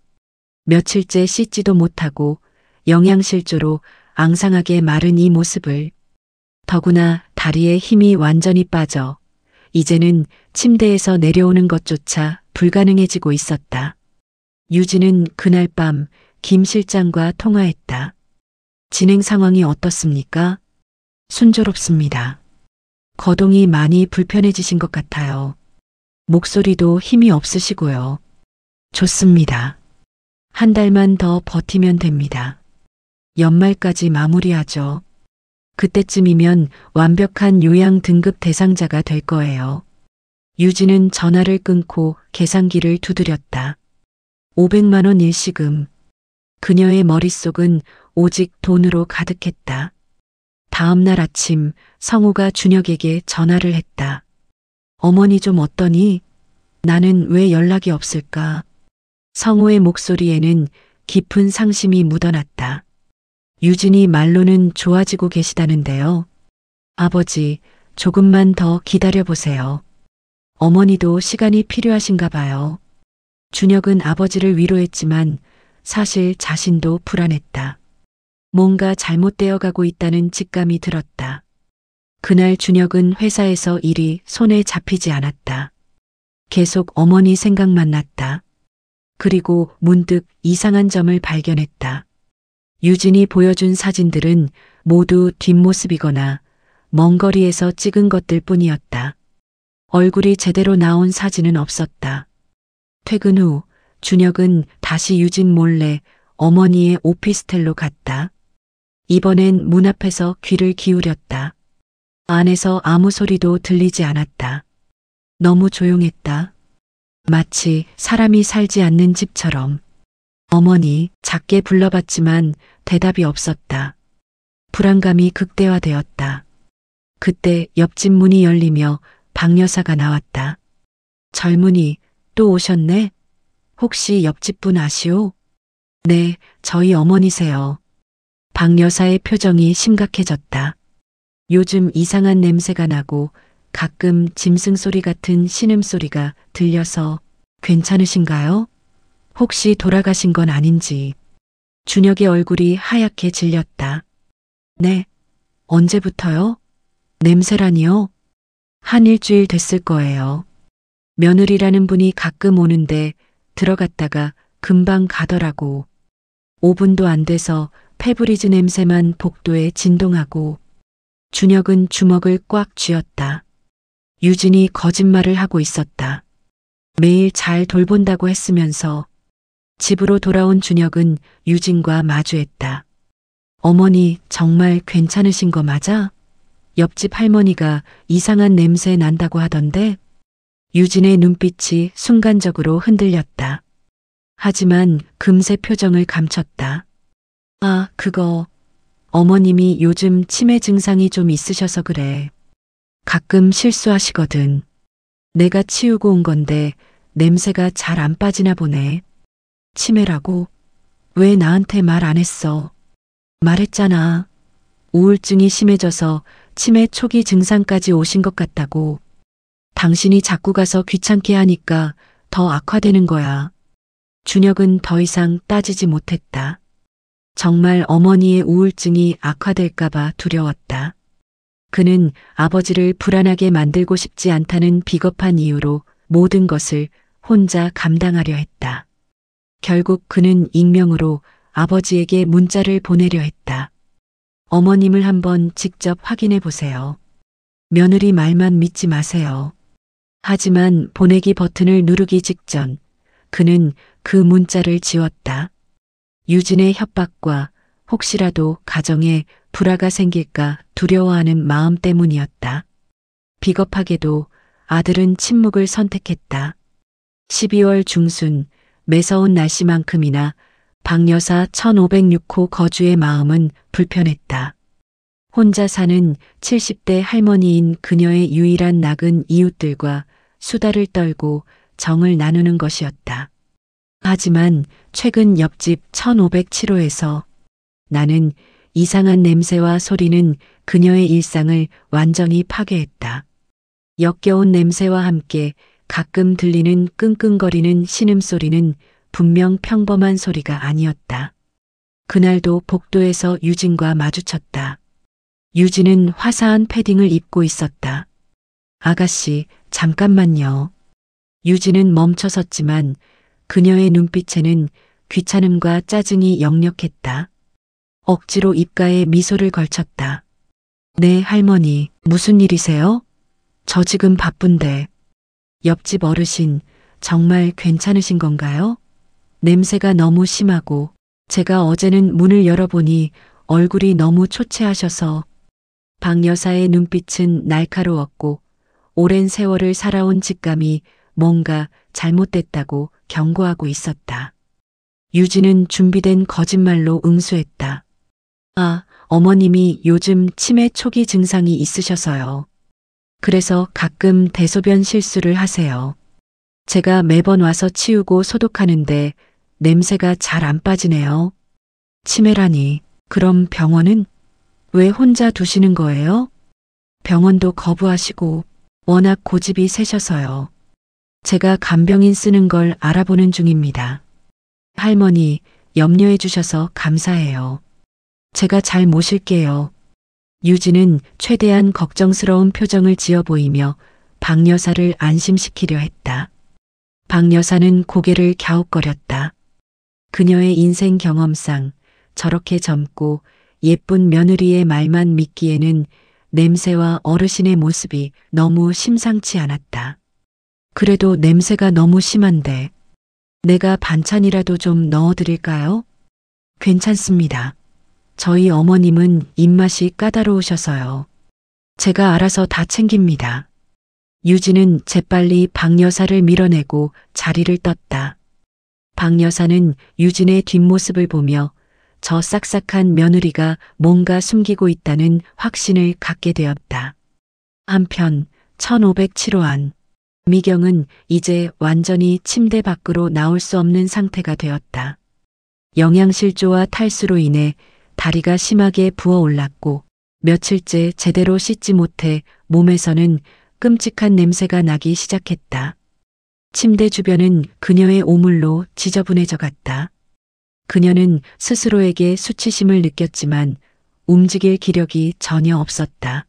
며칠째 씻지도 못하고 영양실조로 앙상하게 마른 이 모습을. 더구나 다리에 힘이 완전히 빠져 이제는 침대에서 내려오는 것조차 불가능해지고 있었다. 유진은 그날 밤 김 실장과 통화했다. 진행 상황이 어떻습니까? 순조롭습니다. 거동이 많이 불편해지신 것 같아요. 목소리도 힘이 없으시고요. 좋습니다. 한 달만 더 버티면 됩니다. 연말까지 마무리하죠. 그때쯤이면 완벽한 요양 등급 대상자가 될 거예요. 유진은 전화를 끊고 계산기를 두드렸다. 500만 원 일시금. 그녀의 머릿속은 오직 돈으로 가득했다. 다음 날 아침 성우가 준혁에게 전화를 했다. 어머니 좀 어떠니? 나는 왜 연락이 없을까? 성우의 목소리에는 깊은 상심이 묻어났다. 유진이 말로는 좋아지고 계시다는데요. 아버지, 조금만 더 기다려보세요. 어머니도 시간이 필요하신가 봐요. 준혁은 아버지를 위로했지만 사실 자신도 불안했다. 뭔가 잘못되어 가고 있다는 직감이 들었다. 그날 저녁은 회사에서 일이 손에 잡히지 않았다. 계속 어머니 생각만 났다. 그리고 문득 이상한 점을 발견했다. 유진이 보여준 사진들은 모두 뒷모습이거나 먼 거리에서 찍은 것들 뿐이었다. 얼굴이 제대로 나온 사진은 없었다. 퇴근 후 준혁은 다시 유진 몰래 어머니의 오피스텔로 갔다. 이번엔 문 앞에서 귀를 기울였다. 안에서 아무 소리도 들리지 않았다. 너무 조용했다. 마치 사람이 살지 않는 집처럼. 어머니 작게 불러봤지만 대답이 없었다. 불안감이 극대화되었다. 그때 옆집 문이 열리며 박 여사가 나왔다. 젊은이 또 오셨네? 혹시 옆집 분 아시오? 네, 저희 어머니세요. 박 여사의 표정이 심각해졌다. 요즘 이상한 냄새가 나고 가끔 짐승 소리 같은 신음소리가 들려서 괜찮으신가요? 혹시 돌아가신 건 아닌지. 준혁의 얼굴이 하얗게 질렸다. 네. 언제부터요? 냄새라니요? 한 일주일 됐을 거예요. 며느리라는 분이 가끔 오는데 들어갔다가 금방 가더라고. 5분도 안 돼서 페브리즈 냄새만 복도에 진동하고. 준혁은 주먹을 꽉 쥐었다. 유진이 거짓말을 하고 있었다. 매일 잘 돌본다고 했으면서. 집으로 돌아온 준혁은 유진과 마주했다. 어머니 정말 괜찮으신 거 맞아? 옆집 할머니가 이상한 냄새 난다고 하던데. 유진의 눈빛이 순간적으로 흔들렸다. 하지만 금세 표정을 감췄다. 아, 그거. 어머님이 요즘 치매 증상이 좀 있으셔서 그래. 가끔 실수하시거든. 내가 치우고 온 건데 냄새가 잘 안 빠지나 보네. 치매라고? 왜 나한테 말 안 했어? 말했잖아. 우울증이 심해져서 치매 초기 증상까지 오신 것 같다고. 당신이 자꾸 가서 귀찮게 하니까 더 악화되는 거야. 준혁은 더 이상 따지지 못했다. 정말 어머니의 우울증이 악화될까봐 두려웠다. 그는 아버지를 불안하게 만들고 싶지 않다는 비겁한 이유로 모든 것을 혼자 감당하려 했다. 결국 그는 익명으로 아버지에게 문자를 보내려 했다. 어머님을 한번 직접 확인해 보세요. 며느리 말만 믿지 마세요. 하지만 보내기 버튼을 누르기 직전 그는 그 문자를 지웠다. 유진의 협박과 혹시라도 가정에 불화가 생길까 두려워하는 마음 때문이었다. 비겁하게도 아들은 침묵을 선택했다. 12월 중순 매서운 날씨만큼이나 박 여사 1506호 거주의 마음은 불편했다. 혼자 사는 70대 할머니인 그녀의 유일한 낙은 이웃들과 수다를 떨고 정을 나누는 것이었다. 하지만 최근 옆집 1507호에서 나는 이상한 냄새와 소리는 그녀의 일상을 완전히 파괴했다. 역겨운 냄새와 함께 가끔 들리는 끙끙거리는 신음소리는 분명 평범한 소리가 아니었다. 그날도 복도에서 유진과 마주쳤다. 유진은 화사한 패딩을 입고 있었다. 아가씨, 잠깐만요. 유진은 멈춰섰지만 그녀의 눈빛에는 귀찮음과 짜증이 역력했다. 억지로 입가에 미소를 걸쳤다. 네, 할머니, 무슨 일이세요? 저 지금 바쁜데. 옆집 어르신, 정말 괜찮으신 건가요? 냄새가 너무 심하고 제가 어제는 문을 열어보니 얼굴이 너무 초췌하셔서. 박 여사의 눈빛은 날카로웠고 오랜 세월을 살아온 직감이 뭔가 잘못됐다고 경고하고 있었다. 유진은 준비된 거짓말로 응수했다. 아, 어머님이 요즘 치매 초기 증상이 있으셔서요. 그래서 가끔 대소변 실수를 하세요. 제가 매번 와서 치우고 소독하는데 냄새가 잘 안 빠지네요. 치매라니, 그럼 병원은? 왜 혼자 두시는 거예요? 병원도 거부하시고 워낙 고집이 세셔서요. 제가 간병인 쓰는 걸 알아보는 중입니다. 할머니, 염려해 주셔서 감사해요. 제가 잘 모실게요. 유진은 최대한 걱정스러운 표정을 지어 보이며 박 여사를 안심시키려 했다. 박 여사는 고개를 갸웃거렸다. 그녀의 인생 경험상 저렇게 젊고 예쁜 며느리의 말만 믿기에는 냄새와 어르신의 모습이 너무 심상치 않았다. 그래도 냄새가 너무 심한데 내가 반찬이라도 좀 넣어드릴까요? 괜찮습니다. 저희 어머님은 입맛이 까다로우셔서요. 제가 알아서 다 챙깁니다. 유진은 재빨리 박 여사를 밀어내고 자리를 떴다. 박 여사는 유진의 뒷모습을 보며 저 싹싹한 며느리가 뭔가 숨기고 있다는 확신을 갖게 되었다. 한편 1507호 안. 미경은 이제 완전히 침대 밖으로 나올 수 없는 상태가 되었다. 영양실조와 탈수로 인해 다리가 심하게 부어올랐고 며칠째 제대로 씻지 못해 몸에서는 끔찍한 냄새가 나기 시작했다. 침대 주변은 그녀의 오물로 지저분해져 갔다. 그녀는 스스로에게 수치심을 느꼈지만 움직일 기력이 전혀 없었다.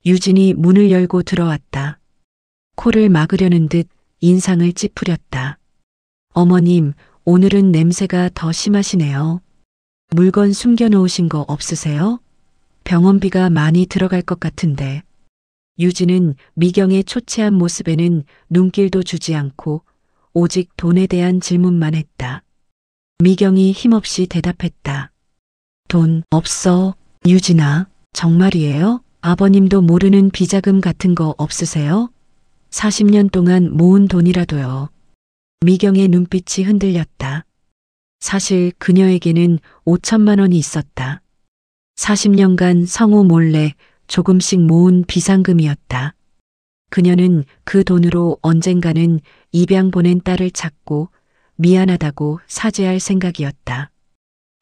유진이 문을 열고 들어왔다. 코를 막으려는 듯 인상을 찌푸렸다. 어머님, 오늘은 냄새가 더 심하시네요. 물건 숨겨놓으신 거 없으세요? 병원비가 많이 들어갈 것 같은데. 유진은 미경의 초췌한 모습에는 눈길도 주지 않고 오직 돈에 대한 질문만 했다. 미경이 힘없이 대답했다. 돈 없어. 유진아, 정말이에요? 아버님도 모르는 비자금 같은 거 없으세요? 40년 동안 모은 돈이라도요. 미경의 눈빛이 흔들렸다. 사실 그녀에게는 5천만 원이 있었다. 40년간 성우 몰래 조금씩 모은 비상금이었다. 그녀는 그 돈으로 언젠가는 입양 보낸 딸을 찾고 미안하다고 사죄할 생각이었다.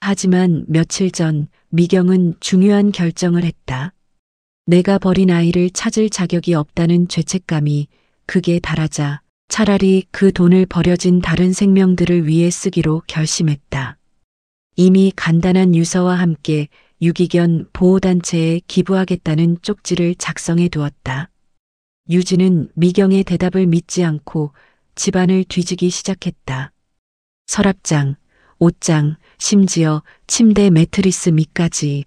하지만 며칠 전 미경은 중요한 결정을 했다. 내가 버린 아이를 찾을 자격이 없다는 죄책감이 극에 달하자 차라리 그 돈을 버려진 다른 생명들을 위해 쓰기로 결심했다. 이미 간단한 유서와 함께 유기견 보호단체에 기부하겠다는 쪽지를 작성해 두었다. 유진은 미경의 대답을 믿지 않고 집안을 뒤지기 시작했다. 서랍장, 옷장, 심지어 침대 매트리스 밑까지.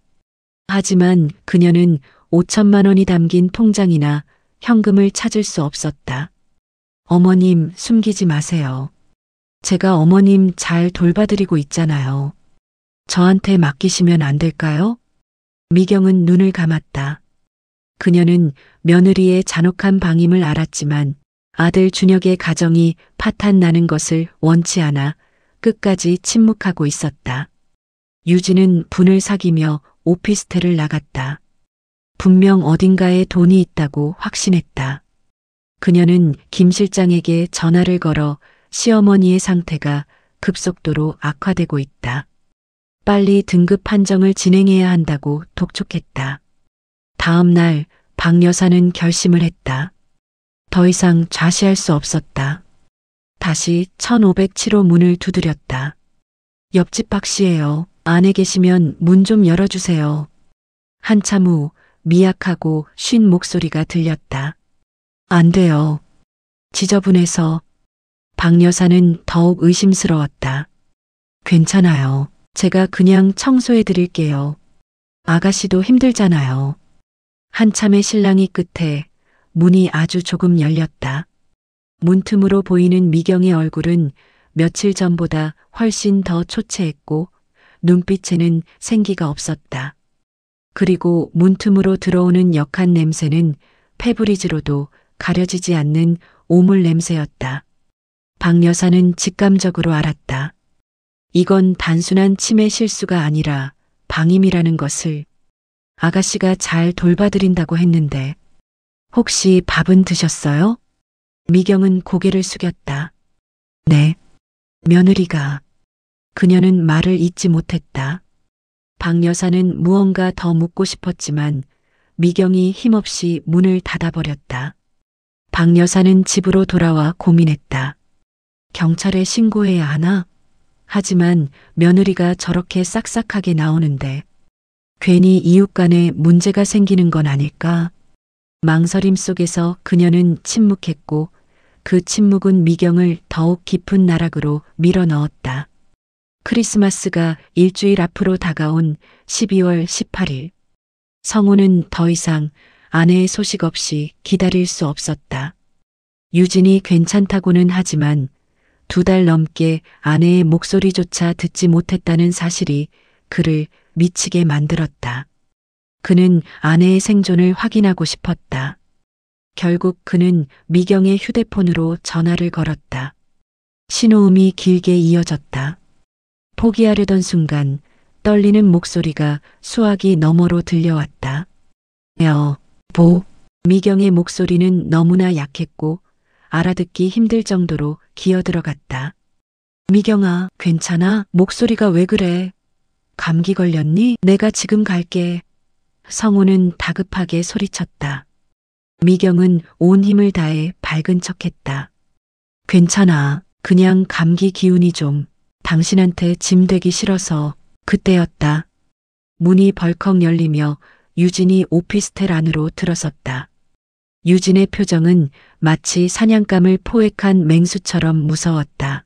하지만 그녀는 5천만 원이 담긴 통장이나 현금을 찾을 수 없었다. 어머님, 숨기지 마세요. 제가 어머님 잘 돌봐드리고 있잖아요. 저한테 맡기시면 안 될까요? 미경은 눈을 감았다. 그녀는 며느리의 잔혹한 방임을 알았지만 아들 준혁의 가정이 파탄나는 것을 원치 않아 끝까지 침묵하고 있었다. 유진은 분을 사귀며 오피스텔을 나갔다. 분명 어딘가에 돈이 있다고 확신했다. 그녀는 김 실장에게 전화를 걸어 시어머니의 상태가 급속도로 악화되고 있다. 빨리 등급 판정을 진행해야 한다고 독촉했다. 다음 날 박 여사는 결심을 했다. 더 이상 좌시할 수 없었다. 다시 1507호 문을 두드렸다. 옆집 박 씨예요. 안에 계시면 문 좀 열어주세요. 한참 후 미약하고 쉰 목소리가 들렸다. 안 돼요. 지저분해서. 박 여사는 더욱 의심스러웠다. 괜찮아요. 제가 그냥 청소해 드릴게요. 아가씨도 힘들잖아요. 한참의 실랑이 끝에 문이 아주 조금 열렸다. 문틈으로 보이는 미경의 얼굴은 며칠 전보다 훨씬 더 초췌했고 눈빛에는 생기가 없었다. 그리고 문틈으로 들어오는 역한 냄새는 페브리즈로도 가려지지 않는 오물 냄새였다. 박 여사는 직감적으로 알았다. 이건 단순한 치매 실수가 아니라 방임이라는 것을. 아가씨가 잘 돌봐드린다고 했는데 혹시 밥은 드셨어요? 미경은 고개를 숙였다. 네. 며느리가. 그녀는 말을 잇지 못했다. 박 여사는 무언가 더 묻고 싶었지만 미경이 힘없이 문을 닫아버렸다. 박 여사는 집으로 돌아와 고민했다. 경찰에 신고해야 하나? 하지만 며느리가 저렇게 싹싹하게 나오는데 괜히 이웃 간에 문제가 생기는 건 아닐까? 망설임 속에서 그녀는 침묵했고 그 침묵은 미경을 더욱 깊은 나락으로 밀어 넣었다. 크리스마스가 일주일 앞으로 다가온 12월 18일. 성우는 더 이상 아내의 소식 없이 기다릴 수 없었다. 유진이 괜찮다고는 하지만 2달 넘게 아내의 목소리조차 듣지 못했다는 사실이 그를 미치게 만들었다. 그는 아내의 생존을 확인하고 싶었다. 결국 그는 미경의 휴대폰으로 전화를 걸었다. 신호음이 길게 이어졌다. 포기하려던 순간 떨리는 목소리가 수화기 너머로 들려왔다. 미경의 목소리는 너무나 약했고 알아듣기 힘들 정도로 기어들어갔다. 미경아, 괜찮아? 목소리가 왜 그래? 감기 걸렸니? 내가 지금 갈게. 성우는 다급하게 소리쳤다. 미경은 온 힘을 다해 밝은 척했다. 괜찮아. 그냥 감기 기운이 좀. 당신한테 짐 되기 싫어서. 그때였다. 문이 벌컥 열리며 유진이 오피스텔 안으로 들어섰다. 유진의 표정은 마치 사냥감을 포획한 맹수처럼 무서웠다.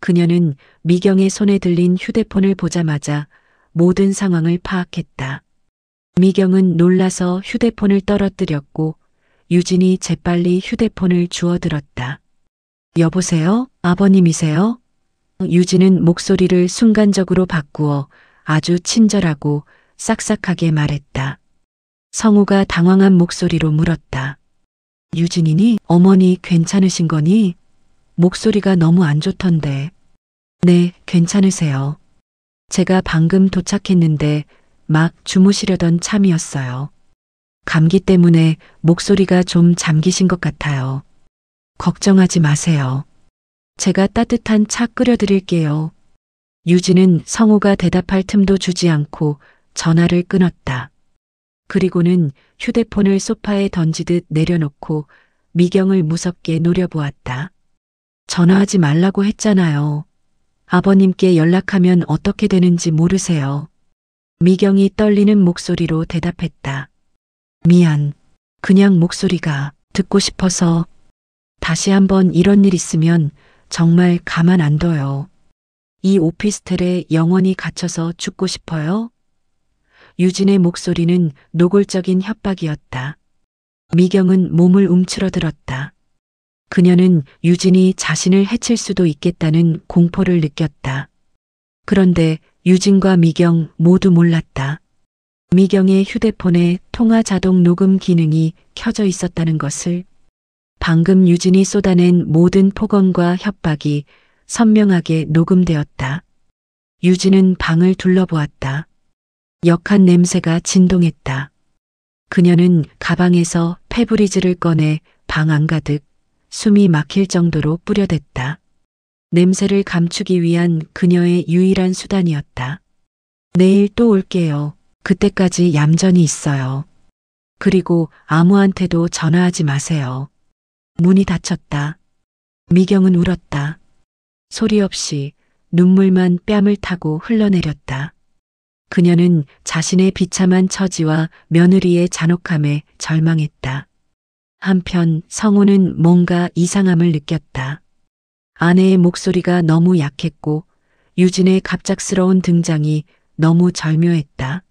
그녀는 미경의 손에 들린 휴대폰을 보자마자 모든 상황을 파악했다. 미경은 놀라서 휴대폰을 떨어뜨렸고 유진이 재빨리 휴대폰을 주워들었다. 여보세요? 아버님이세요? 유진은 목소리를 순간적으로 바꾸어 아주 친절하고 싹싹하게 말했다. 성우가 당황한 목소리로 물었다. 유진이니? 어머니 괜찮으신 거니? 목소리가 너무 안 좋던데. 네, 괜찮으세요. 제가 방금 도착했는데 막 주무시려던 참이었어요. 감기 때문에 목소리가 좀 잠기신 것 같아요. 걱정하지 마세요. 제가 따뜻한 차 끓여드릴게요. 유진은 성우가 대답할 틈도 주지 않고 전화를 끊었다. 그리고는 휴대폰을 소파에 던지듯 내려놓고 미경을 무섭게 노려보았다. 전화하지 말라고 했잖아요. 아버님께 연락하면 어떻게 되는지 모르세요. 미경이 떨리는 목소리로 대답했다. 미안. 그냥 목소리가 듣고 싶어서. 다시 한번 이런 일 있으면 정말 가만 안 둬요. 이 오피스텔에 영원히 갇혀서 죽고 싶어요? 유진의 목소리는 노골적인 협박이었다. 미경은 몸을 움츠러들었다. 그녀는 유진이 자신을 해칠 수도 있겠다는 공포를 느꼈다. 그런데 유진과 미경 모두 몰랐다. 미경의 휴대폰에 통화 자동 녹음 기능이 켜져 있었다는 것을. 방금 유진이 쏟아낸 모든 폭언과 협박이 선명하게 녹음되었다. 유진은 방을 둘러보았다. 역한 냄새가 진동했다. 그녀는 가방에서 페브리즈를 꺼내 방 안가득 숨이 막힐 정도로 뿌려댔다. 냄새를 감추기 위한 그녀의 유일한 수단이었다. 내일 또 올게요. 그때까지 얌전히 있어요. 그리고 아무한테도 전화하지 마세요. 문이 닫혔다. 미경은 울었다. 소리 없이 눈물만 뺨을 타고 흘러내렸다. 그녀는 자신의 비참한 처지와 며느리의 잔혹함에 절망했다. 한편 성우는 뭔가 이상함을 느꼈다. 아내의 목소리가 너무 약했고 유진의 갑작스러운 등장이 너무 절묘했다.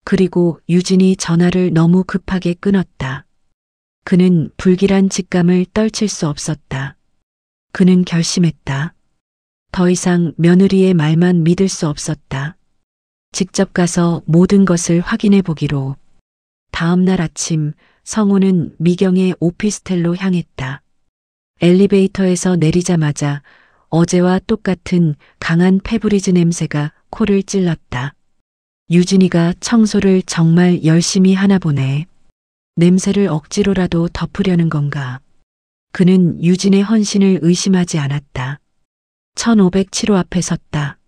그리고 유진이 전화를 너무 급하게 끊었다. 그는 불길한 직감을 떨칠 수 없었다. 그는 결심했다. 더 이상 며느리의 말만 믿을 수 없었다. 직접 가서 모든 것을 확인해 보기로. 다음 날 아침 성우는 미경의 오피스텔로 향했다. 엘리베이터에서 내리자마자 어제와 똑같은 강한 페브리즈 냄새가 코를 찔렀다. 유진이가 청소를 정말 열심히 하나 보네. 냄새를 억지로라도 덮으려는 건가. 그는 유진의 헌신을 의심하지 않았다. 1507호 앞에 섰다.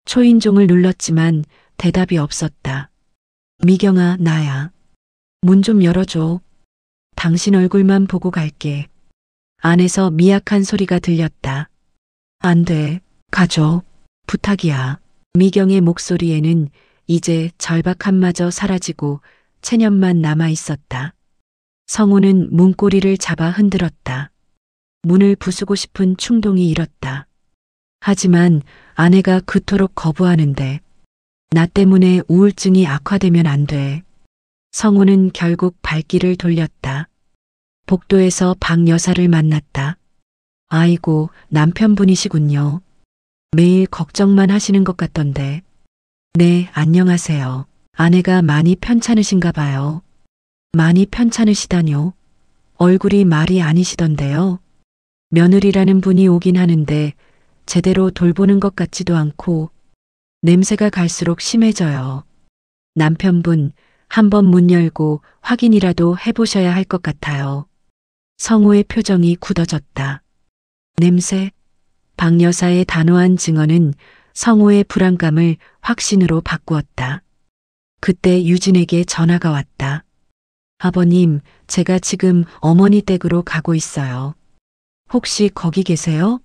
초인종을 눌렀지만 대답이 없었다. 미경아, 나야. 문 좀 열어줘. 당신 얼굴만 보고 갈게. 안에서 미약한 소리가 들렸다. 안 돼. 가줘. 부탁이야. 미경의 목소리에는 이제 절박함마저 사라지고 체념만 남아 있었다. 성우는 문고리를 잡아 흔들었다. 문을 부수고 싶은 충동이 일었다. 하지만 아내가 그토록 거부하는데 나 때문에 우울증이 악화되면 안 돼. 성우는 결국 발길을 돌렸다. 복도에서 박 여사를 만났다. 아이고, 남편분이시군요. 매일 걱정만 하시는 것 같던데. 네, 안녕하세요. 아내가 많이 편찮으신가 봐요. 많이 편찮으시다뇨? 얼굴이 말이 아니시던데요. 며느리라는 분이 오긴 하는데 제대로 돌보는 것 같지도 않고 냄새가 갈수록 심해져요. 남편분, 한번 문 열고 확인이라도 해보셔야 할 것 같아요. 성우의 표정이 굳어졌다. 냄새? 박 여사의 단호한 증언은 성우의 불안감을 확신으로 바꾸었다. 그때 유진에게 전화가 왔다. 아버님, 제가 지금 어머니 댁으로 가고 있어요. 혹시 거기 계세요?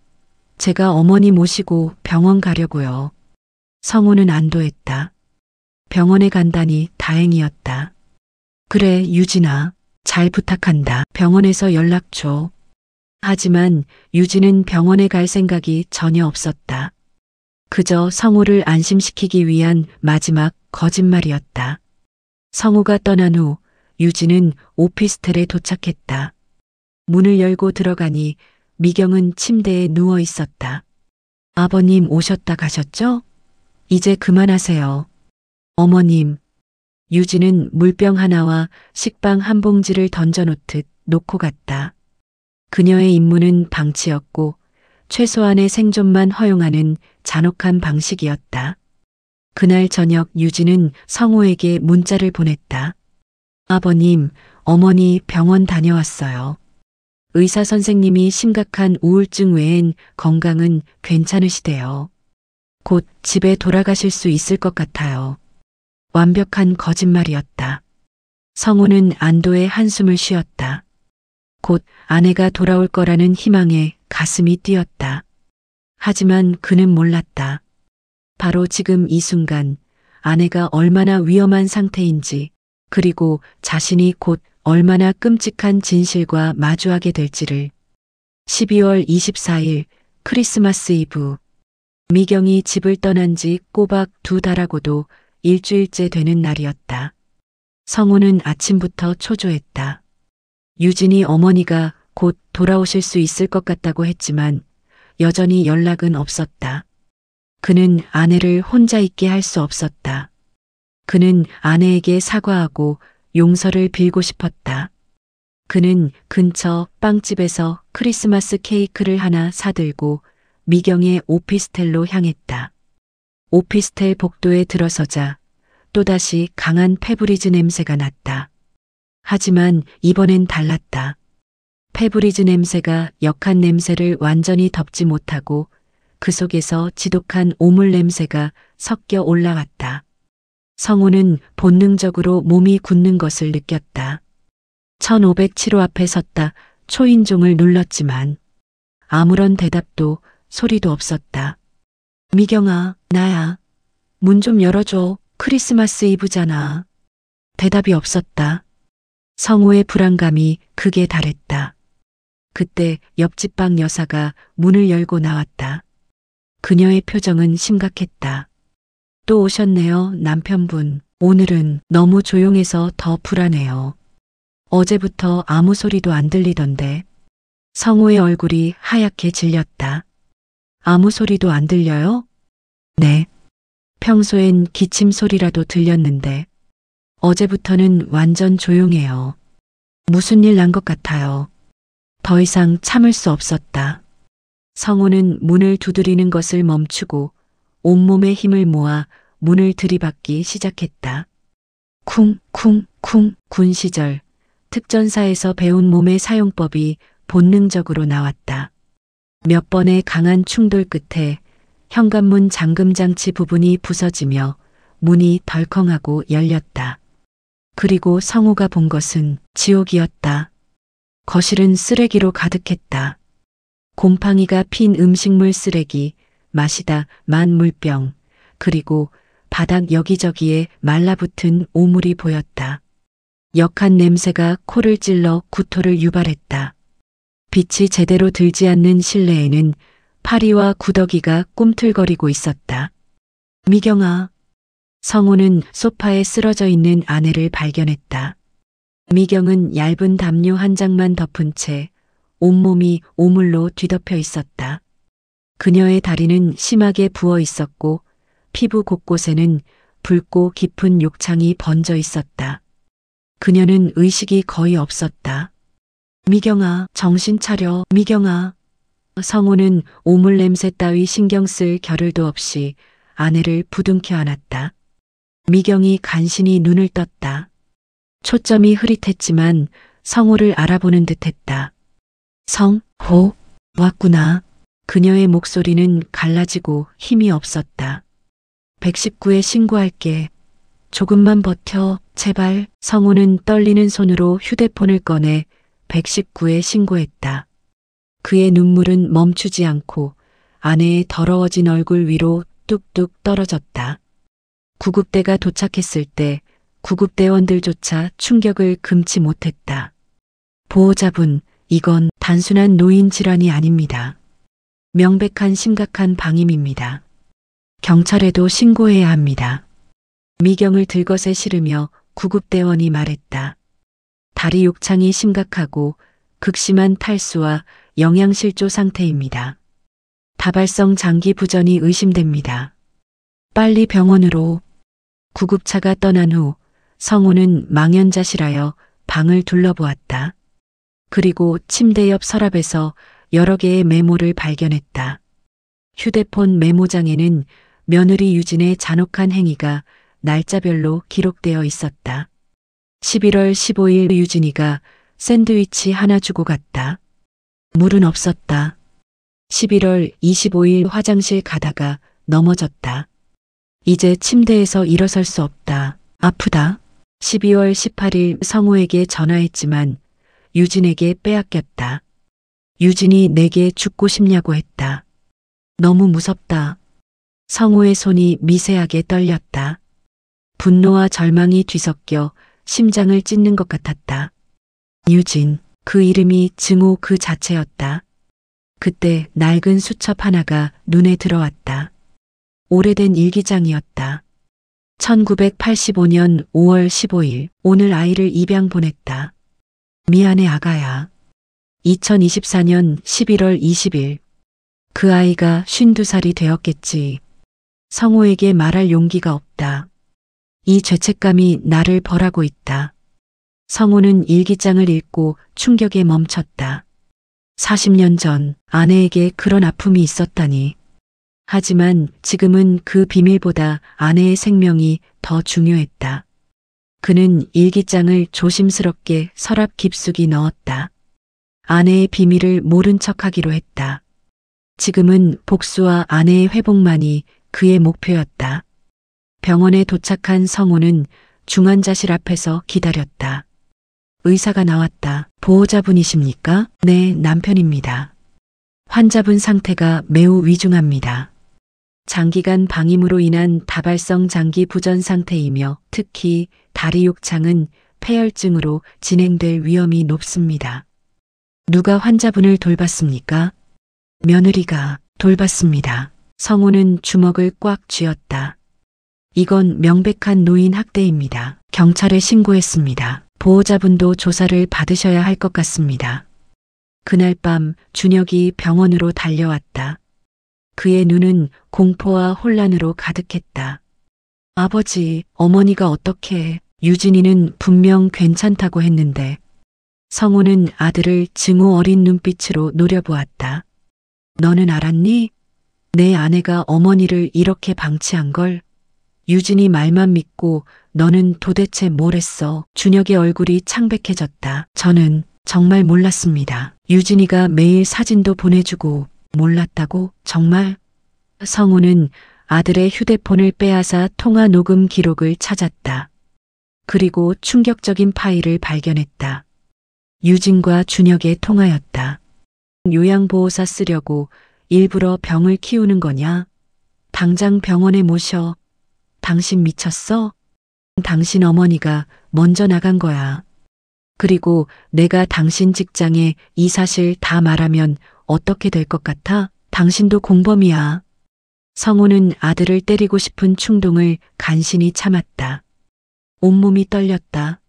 제가 어머니 모시고 병원 가려고요. 성우는 안도했다. 병원에 간다니 다행이었다. 그래, 유진아. 잘 부탁한다. 병원에서 연락 줘. 하지만 유진은 병원에 갈 생각이 전혀 없었다. 그저 성우를 안심시키기 위한 마지막 거짓말이었다. 성우가 떠난 후 유진은 오피스텔에 도착했다. 문을 열고 들어가니 미경은 침대에 누워 있었다. 아버님 오셨다 가셨죠? 이제 그만하세요. 어머님. 유진은 물병 하나와 식빵 한 봉지를 던져놓듯 놓고 갔다. 그녀의 임무는 방치였고 최소한의 생존만 허용하는 잔혹한 방식이었다. 그날 저녁 유진은 성우에게 문자를 보냈다. 아버님, 어머니 병원 다녀왔어요. 의사 선생님이 심각한 우울증 외엔 건강은 괜찮으시대요. 곧 집에 돌아가실 수 있을 것 같아요. 완벽한 거짓말이었다. 성우는 안도의 한숨을 쉬었다. 곧 아내가 돌아올 거라는 희망에 가슴이 뛰었다. 하지만 그는 몰랐다. 바로 지금 이 순간 아내가 얼마나 위험한 상태인지, 그리고 자신이 곧 얼마나 끔찍한 진실과 마주하게 될지를. 12월 24일 크리스마스 이브. 미경이 집을 떠난 지 꼬박 2달하고도 일주일째 되는 날이었다. 성우는 아침부터 초조했다. 유진이 어머니가 곧 돌아오실 수 있을 것 같다고 했지만 여전히 연락은 없었다. 그는 아내를 혼자 있게 할 수 없었다. 그는 아내에게 사과하고 용서를 빌고 싶었다. 그는 근처 빵집에서 크리스마스 케이크를 하나 사들고 미경의 오피스텔로 향했다. 오피스텔 복도에 들어서자 또다시 강한 페브리즈 냄새가 났다. 하지만 이번엔 달랐다. 페브리즈 냄새가 역한 냄새를 완전히 덮지 못하고 그 속에서 지독한 오물 냄새가 섞여 올라왔다. 성우는 본능적으로 몸이 굳는 것을 느꼈다. 1507호 앞에 섰다 초인종을 눌렀지만 아무런 대답도 소리도 없었다. 미경아, 나야. 문 좀 열어줘. 크리스마스 이브잖아. 대답이 없었다. 성우의 불안감이 극에 달했다. 그때 옆집 방 여사가 문을 열고 나왔다. 그녀의 표정은 심각했다. 또 오셨네요, 남편분. 오늘은 너무 조용해서 더 불안해요. 어제부터 아무 소리도 안 들리던데. 성우의 얼굴이 하얗게 질렸다. 아무 소리도 안 들려요? 네. 평소엔 기침 소리라도 들렸는데 어제부터는 완전 조용해요. 무슨 일 난 것 같아요. 더 이상 참을 수 없었다. 성우는 문을 두드리는 것을 멈추고 온몸의 힘을 모아 문을 들이받기 시작했다. 쿵쿵쿵. 군 시절 특전사에서 배운 몸의 사용법이 본능적으로 나왔다. 몇 번의 강한 충돌 끝에 현관문 잠금장치 부분이 부서지며 문이 덜컹하고 열렸다. 그리고 성우가 본 것은 지옥이었다. 거실은 쓰레기로 가득했다. 곰팡이가 핀 음식물 쓰레기, 마시다 만 물병, 그리고 바닥 여기저기에 말라붙은 오물이 보였다. 역한 냄새가 코를 찔러 구토를 유발했다. 빛이 제대로 들지 않는 실내에는 파리와 구더기가 꿈틀거리고 있었다. 미경아. 성호는 소파에 쓰러져 있는 아내를 발견했다. 미경은 얇은 담요 한 장만 덮은 채 온몸이 오물로 뒤덮여 있었다. 그녀의 다리는 심하게 부어 있었고 피부 곳곳에는 붉고 깊은 욕창이 번져 있었다. 그녀는 의식이 거의 없었다. 미경아, 정신 차려, 미경아. 성호는 오물 냄새 따위 신경 쓸 겨를도 없이 아내를 부둥켜 안았다. 미경이 간신히 눈을 떴다. 초점이 흐릿했지만 성호를 알아보는 듯했다. 성호, 왔구나. 그녀의 목소리는 갈라지고 힘이 없었다. 119에 신고할게. 조금만 버텨, 제발. 성호는 떨리는 손으로 휴대폰을 꺼내 119에 신고했다. 그의 눈물은 멈추지 않고 아내의 더러워진 얼굴 위로 뚝뚝 떨어졌다. 구급대가 도착했을 때 구급대원들조차 충격을 금치 못했다. 보호자분, 이건 단순한 노인 질환이 아닙니다. 명백한 심각한 방임입니다. 경찰에도 신고해야 합니다. 미경을 들것에 실으며 구급대원이 말했다. 다리 욕창이 심각하고 극심한 탈수와 영양실조 상태입니다. 다발성 장기 부전이 의심됩니다. 빨리 병원으로. 구급차가 떠난 후 성호는 망연자실하여 방을 둘러보았다. 그리고 침대 옆 서랍에서 여러 개의 메모를 발견했다. 휴대폰 메모장에는 며느리 유진의 잔혹한 행위가 날짜별로 기록되어 있었다. 11월 15일 유진이가 샌드위치 하나 주고 갔다. 물은 없었다. 11월 25일 화장실 가다가 넘어졌다. 이제 침대에서 일어설 수 없다. 아프다. 12월 18일 성호에게 전화했지만 유진에게 빼앗겼다. 유진이 내게 죽고 싶냐고 했다. 너무 무섭다. 성호의 손이 미세하게 떨렸다. 분노와 절망이 뒤섞여 심장을 찢는 것 같았다. 유진, 그 이름이 증오 그 자체였다. 그때 낡은 수첩 하나가 눈에 들어왔다. 오래된 일기장이었다. 1985년 5월 15일, 오늘 아이를 입양 보냈다. 미안해 아가야. 2024년 11월 20일, 그 아이가 52살이 되었겠지. 성호에게 말할 용기가 없다. 이 죄책감이 나를 벌하고 있다. 성호는 일기장을 읽고 충격에 멈췄다. 40년 전 아내에게 그런 아픔이 있었다니. 하지만 지금은 그 비밀보다 아내의 생명이 더 중요했다. 그는 일기장을 조심스럽게 서랍 깊숙이 넣었다. 아내의 비밀을 모른 척하기로 했다. 지금은 복수와 아내의 회복만이 그의 목표였다. 병원에 도착한 성호는 중환자실 앞에서 기다렸다. 의사가 나왔다. 보호자분이십니까? 네, 남편입니다. 환자분 상태가 매우 위중합니다. 장기간 방임으로 인한 다발성 장기 부전 상태이며 특히 다리 욕창은 폐혈증으로 진행될 위험이 높습니다. 누가 환자분을 돌봤습니까? 며느리가 돌봤습니다. 성호는 주먹을 꽉 쥐었다. 이건 명백한 노인 학대입니다. 경찰에 신고했습니다. 보호자분도 조사를 받으셔야 할 것 같습니다. 그날 밤 준혁이 병원으로 달려왔다. 그의 눈은 공포와 혼란으로 가득했다. 아버지, 어머니가 어떻게? 유진이는 분명 괜찮다고 했는데. 성호는 아들을 증오 어린 눈빛으로 노려보았다. 너는 알았니? 내 아내가 어머니를 이렇게 방치한 걸? 유진이 말만 믿고 너는 도대체 뭘 했어? 준혁의 얼굴이 창백해졌다. 저는 정말 몰랐습니다. 유진이가 매일 사진도 보내주고 몰랐다고? 정말? 성호는 아들의 휴대폰을 빼앗아 통화 녹음 기록을 찾았다. 그리고 충격적인 파일을 발견했다. 유진과 준혁의 통화였다. 요양보호사 쓰려고 일부러 병을 키우는 거냐? 당장 병원에 모셔. 당신 미쳤어? 당신 어머니가 먼저 나간 거야. 그리고 내가 당신 직장에 이 사실 다 말하면 어떻게 될 것 같아? 당신도 공범이야. 성우는 아들을 때리고 싶은 충동을 간신히 참았다. 온몸이 떨렸다.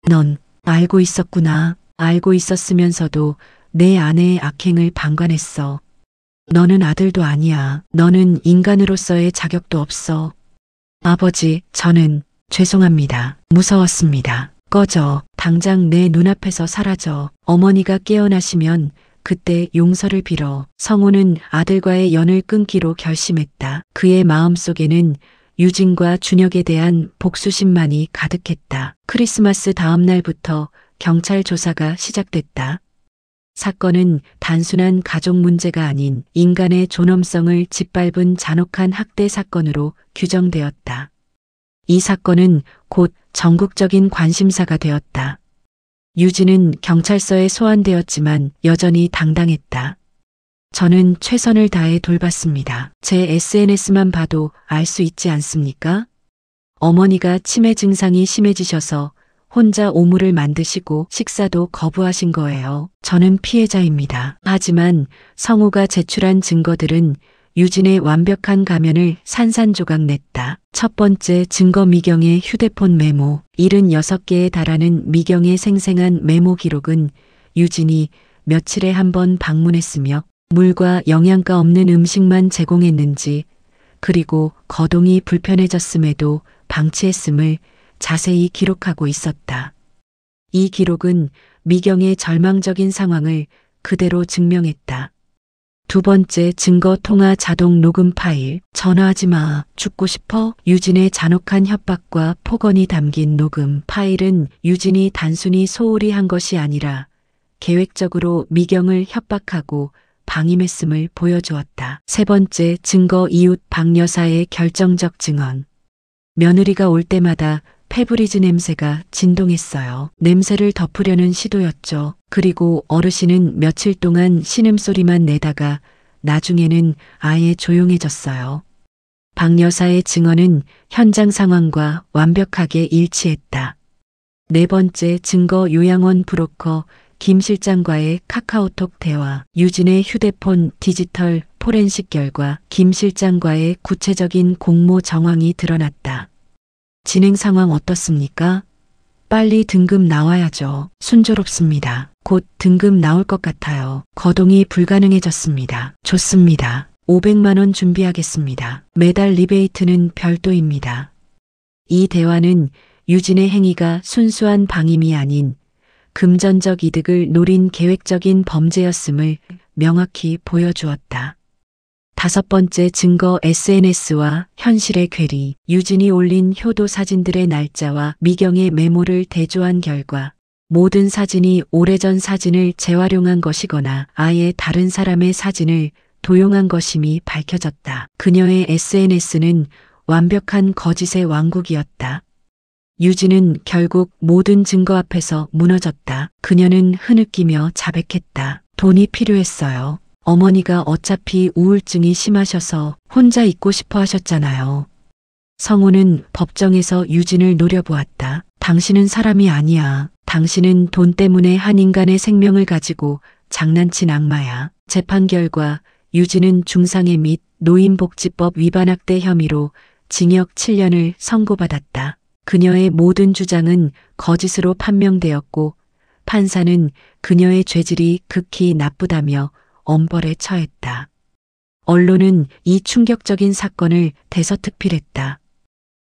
넌 알고 있었구나. 알고 있었으면서도 내 아내의 악행을 방관했어. 너는 아들도 아니야. 너는 인간으로서의 자격도 없어. 아버지, 저는 죄송합니다. 무서웠습니다. 꺼져. 당장 내 눈앞에서 사라져. 어머니가 깨어나시면 그때 용서를 빌어. 성우는 아들과의 연을 끊기로 결심했다. 그의 마음속에는 유진과 준혁에 대한 복수심만이 가득했다. 크리스마스 다음 날부터 경찰 조사가 시작됐다. 사건은 단순한 가족 문제가 아닌 인간의 존엄성을 짓밟은 잔혹한 학대 사건으로 규정되었다. 이 사건은 곧 전국적인 관심사가 되었다. 유진은 경찰서에 소환되었지만 여전히 당당했다. 저는 최선을 다해 돌봤습니다. 제 SNS만 봐도 알 수 있지 않습니까? 어머니가 치매 증상이 심해지셔서 혼자 오물을 만드시고 식사도 거부하신 거예요. 저는 피해자입니다. 하지만 성우가 제출한 증거들은 유진의 완벽한 가면을 산산조각 냈다. 첫 번째 증거 미경의 휴대폰 메모. 76개에 달하는 미경의 생생한 메모 기록은 유진이 며칠에 한 번 방문했으며 물과 영양가 없는 음식만 제공했는지 그리고 거동이 불편해졌음에도 방치했음을 자세히 기록하고 있었다. 이 기록은 미경의 절망적인 상황을 그대로 증명했다. 두 번째 증거 통화 자동 녹음 파일. 전화하지 마. 죽고 싶어? 유진의 잔혹한 협박과 폭언이 담긴 녹음 파일은 유진이 단순히 소홀히 한 것이 아니라 계획적으로 미경을 협박하고 방임했음을 보여주었다. 세 번째 증거 이웃 박 여사의 결정적 증언. 며느리가 올 때마다 페브리즈 냄새가 진동했어요. 냄새를 덮으려는 시도였죠. 그리고 어르신은 며칠 동안 신음소리만 내다가 나중에는 아예 조용해졌어요. 박 여사의 증언은 현장 상황과 완벽하게 일치했다. 네 번째 증거 요양원 브로커 김 실장과의 카카오톡 대화. 유진의 휴대폰 디지털 포렌식 결과 김 실장과의 구체적인 공모 정황이 드러났다. 진행 상황 어떻습니까? 빨리 등급 나와야죠. 순조롭습니다. 곧 등급 나올 것 같아요. 거동이 불가능해졌습니다. 좋습니다. 500만 원 준비하겠습니다. 매달 리베이트는 별도입니다. 이 대화는 유진의 행위가 순수한 방임이 아닌 금전적 이득을 노린 계획적인 범죄였음을 명확히 보여주었다. 다섯 번째 증거 SNS와 현실의 괴리. 유진이 올린 효도 사진들의 날짜와 미경의 메모를 대조한 결과 모든 사진이 오래전 사진을 재활용한 것이거나 아예 다른 사람의 사진을 도용한 것임이 밝혀졌다. 그녀의 SNS는 완벽한 거짓의 왕국이었다. 유진은 결국 모든 증거 앞에서 무너졌다. 그녀는 흐느끼며 자백했다. 돈이 필요했어요. 어머니가 어차피 우울증이 심하셔서 혼자 있고 싶어 하셨잖아요. 성우는 법정에서 유진을 노려보았다. 당신은 사람이 아니야. 당신은 돈 때문에 한 인간의 생명을 가지고 장난친 악마야. 재판 결과 유진은 중상해 및 노인복지법 위반 학대 혐의로 징역 7년을 선고받았다. 그녀의 모든 주장은 거짓으로 판명되었고 판사는 그녀의 죄질이 극히 나쁘다며 엄벌에 처했다. 언론은 이 충격적인 사건을 대서특필했다.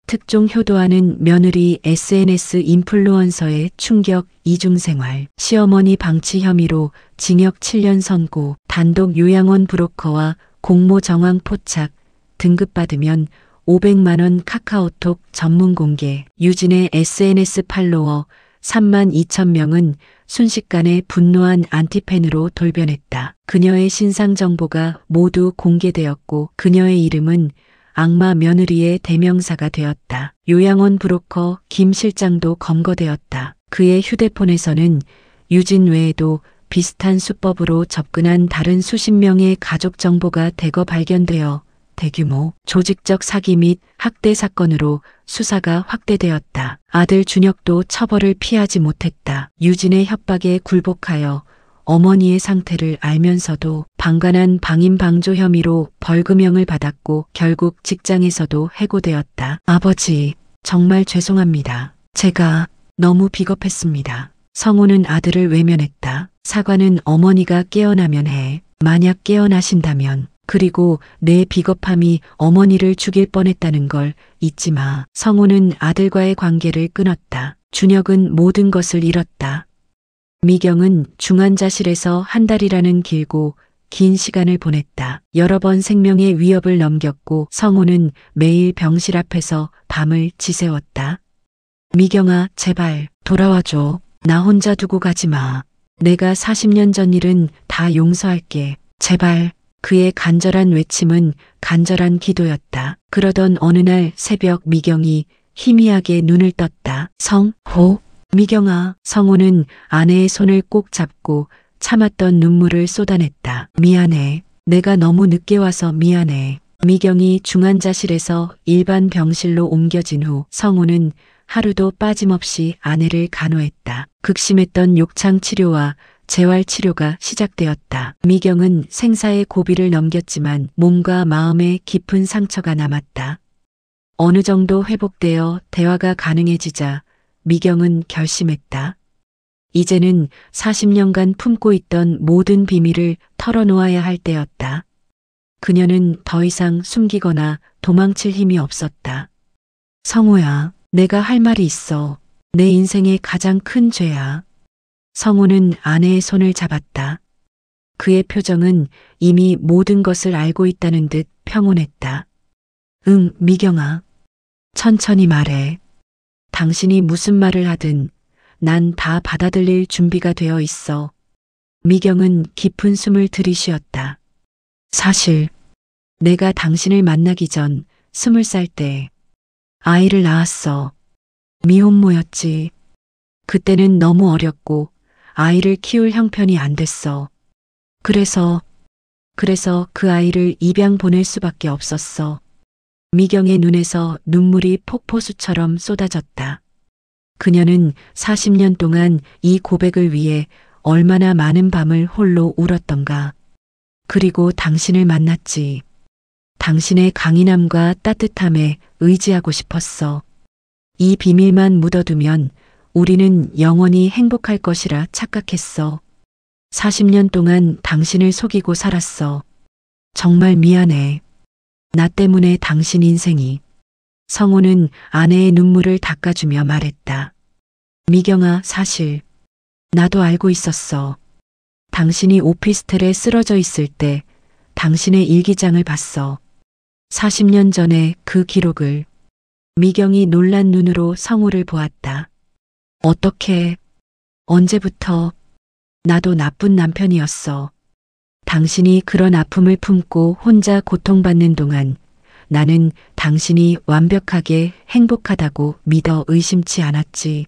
특종 효도하는 며느리 SNS 인플루언서의 충격 이중생활, 시어머니 방치 혐의로 징역 7년 선고, 단독 요양원 브로커와 공모 정황 포착, 등급받으면 500만 원 카카오톡 전문 공개. 유진의 SNS 팔로워 3만 2천 명은 순식간에 분노한 안티팬으로 돌변했다. 그녀의 신상 정보가 모두 공개되었고 그녀의 이름은 악마 며느리의 대명사가 되었다. 요양원 브로커 김 실장도 검거되었다. 그의 휴대폰에서는 유진 외에도 비슷한 수법으로 접근한 다른 수십 명의 가족 정보가 대거 발견되어 대규모 조직적 사기 및 학대 사건으로 수사가 확대되었다. 아들 준혁도 처벌을 피하지 못했다. 유진의 협박에 굴복하여 어머니의 상태를 알면서도 방관한 방임방조 혐의로 벌금형을 받았고 결국 직장에서도 해고되었다. 아버지, 정말 죄송합니다. 제가 너무 비겁했습니다. 성우는 아들을 외면했다. 사과는 어머니가 깨어나면 해. 만약 깨어나신다면. 그리고 내 비겁함이 어머니를 죽일 뻔했다는 걸 잊지 마. 성우는 아들과의 관계를 끊었다. 준혁은 모든 것을 잃었다. 미경은 중환자실에서 한 달이라는 길고 긴 시간을 보냈다. 여러 번 생명의 위협을 넘겼고 성우는 매일 병실 앞에서 밤을 지새웠다. 미경아, 제발 돌아와줘. 나 혼자 두고 가지 마. 내가 40년 전 일은 다 용서할게. 제발. 그의 간절한 외침은 간절한 기도였다. 그러던 어느 날 새벽 미경이 희미하게 눈을 떴다. 성호. 미경아. 성호는 아내의 손을 꼭 잡고 참았던 눈물을 쏟아냈다. 미안해. 내가 너무 늦게 와서 미안해. 미경이 중환자실에서 일반 병실로 옮겨진 후 성호는 하루도 빠짐없이 아내를 간호했다. 극심했던 욕창 치료와 재활 치료가 시작되었다. 미경은 생사의 고비를 넘겼지만 몸과 마음에 깊은 상처가 남았다. 어느 정도 회복되어 대화가 가능해지자 미경은 결심했다. 이제는 40년간 품고 있던 모든 비밀을 털어놓아야 할 때였다. 그녀는 더 이상 숨기거나 도망칠 힘이 없었다. 성호야, 내가 할 말이 있어. 내 인생의 가장 큰 죄야. 성호는 아내의 손을 잡았다. 그의 표정은 이미 모든 것을 알고 있다는 듯 평온했다. 응, 미경아. 천천히 말해. 당신이 무슨 말을 하든 난 다 받아들일 준비가 되어 있어. 미경은 깊은 숨을 들이쉬었다. 사실 내가 당신을 만나기 전 20살 때 아이를 낳았어. 미혼모였지. 그때는 너무 어렸고 아이를 키울 형편이 안 됐어. 그래서 그 아이를 입양 보낼 수밖에 없었어. 미경의 눈에서 눈물이 폭포수처럼 쏟아졌다. 그녀는 40년 동안 이 고백을 위해 얼마나 많은 밤을 홀로 울었던가. 그리고 당신을 만났지. 당신의 강인함과 따뜻함에 의지하고 싶었어. 이 비밀만 묻어두면 우리는 영원히 행복할 것이라 착각했어. 40년 동안 당신을 속이고 살았어. 정말 미안해. 나 때문에 당신 인생이. 성호는 아내의 눈물을 닦아주며 말했다. 미경아, 사실 나도 알고 있었어. 당신이 오피스텔에 쓰러져 있을 때 당신의 일기장을 봤어. 40년 전에 그 기록을. 미경이 놀란 눈으로 성호를 보았다. 어떻게, 언제부터? 나도 나쁜 남편이었어. 당신이 그런 아픔을 품고 혼자 고통받는 동안 나는 당신이 완벽하게 행복하다고 믿어 의심치 않았지.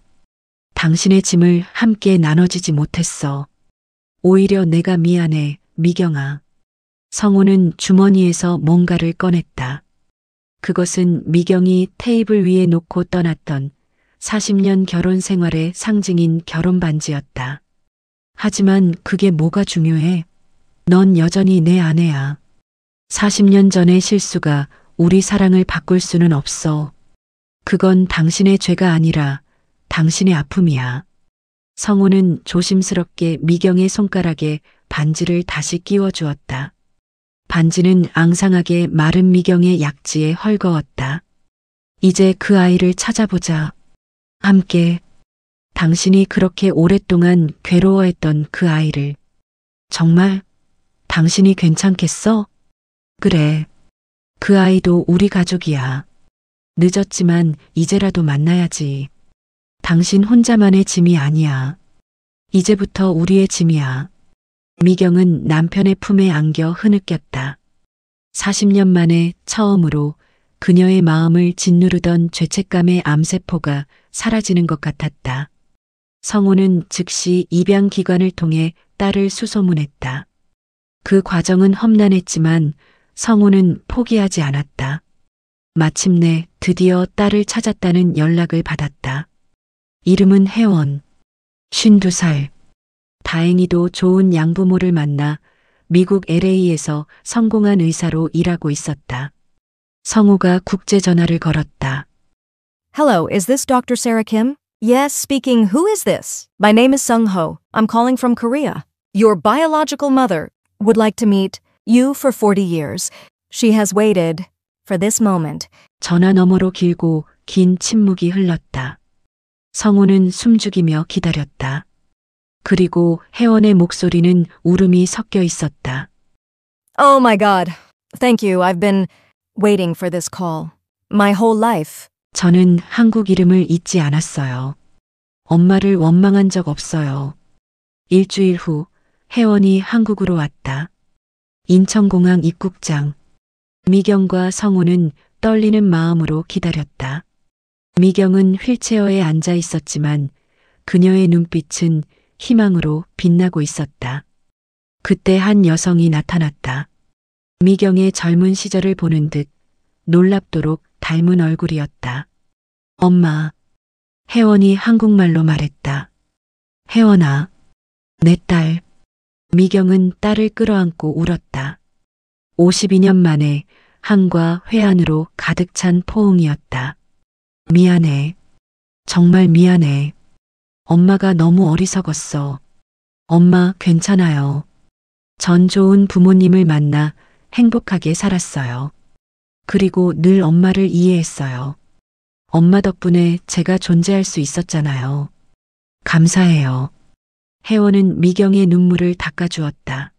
당신의 짐을 함께 나눠지지 못했어. 오히려 내가 미안해, 미경아. 성호는 주머니에서 뭔가를 꺼냈다. 그것은 미경이 테이블 위에 놓고 떠났던 40년 결혼 생활의 상징인 결혼 반지였다. 하지만 그게 뭐가 중요해? 넌 여전히 내 아내야. 40년 전의 실수가 우리 사랑을 바꿀 수는 없어. 그건 당신의 죄가 아니라 당신의 아픔이야. 성호는 조심스럽게 미경의 손가락에 반지를 다시 끼워 주었다. 반지는 앙상하게 마른 미경의 약지에 헐거웠다. 이제 그 아이를 찾아보자. 함께. 당신이 그렇게 오랫동안 괴로워했던 그 아이를. 정말 당신이 괜찮겠어? 그래. 그 아이도 우리 가족이야. 늦었지만 이제라도 만나야지. 당신 혼자만의 짐이 아니야. 이제부터 우리의 짐이야. 미경은 남편의 품에 안겨 흐느꼈다. 40년 만에 처음으로 그녀의 마음을 짓누르던 죄책감의 암세포가 사라지는 것 같았다. 성호는 즉시 입양기관을 통해 딸을 수소문했다. 그 과정은 험난했지만 성우는 포기하지 않았다. 마침내 드디어 딸을 찾았다는 연락을 받았다. 이름은 혜원. 52살. 다행히도 좋은 양부모를 만나 미국 LA에서 성공한 의사로 일하고 있었다. 성우가 국제 전화를 걸었다. Hello, is this Dr. Sarah Kim? Yes, speaking. Who is this? My name is Sung Ho. I'm calling from Korea. Your biological mother would like to meet you for 40 years. She has waited for this moment. 전화 너머로 길고 긴 침묵이 흘렀다. 성우는 숨죽이며 기다렸다. 그리고 혜원의 목소리는 울음이 섞여 있었다. Oh my God. Thank you. I've been waiting for this call. My whole life. 저는 한국 이름을 잊지 않았어요. 엄마를 원망한 적 없어요. 일주일 후 혜원이 한국으로 왔다. 인천공항 입국장. 미경과 성우는 떨리는 마음으로 기다렸다. 미경은 휠체어에 앉아 있었지만 그녀의 눈빛은 희망으로 빛나고 있었다. 그때 한 여성이 나타났다. 미경의 젊은 시절을 보는 듯 놀랍도록 닮은 얼굴이었다. 엄마. 혜원이 한국말로 말했다. 혜원아, 내 딸. 미경은 딸을 끌어안고 울었다. 52년 만에 한과 회한으로 가득 찬 포옹이었다. 미안해. 정말 미안해. 엄마가 너무 어리석었어. 엄마 괜찮아요. 전 좋은 부모님을 만나 행복하게 살았어요. 그리고 늘 엄마를 이해했어요. 엄마 덕분에 제가 존재할 수 있었잖아요. 감사해요. 혜원은 미경의 눈물을 닦아주었다.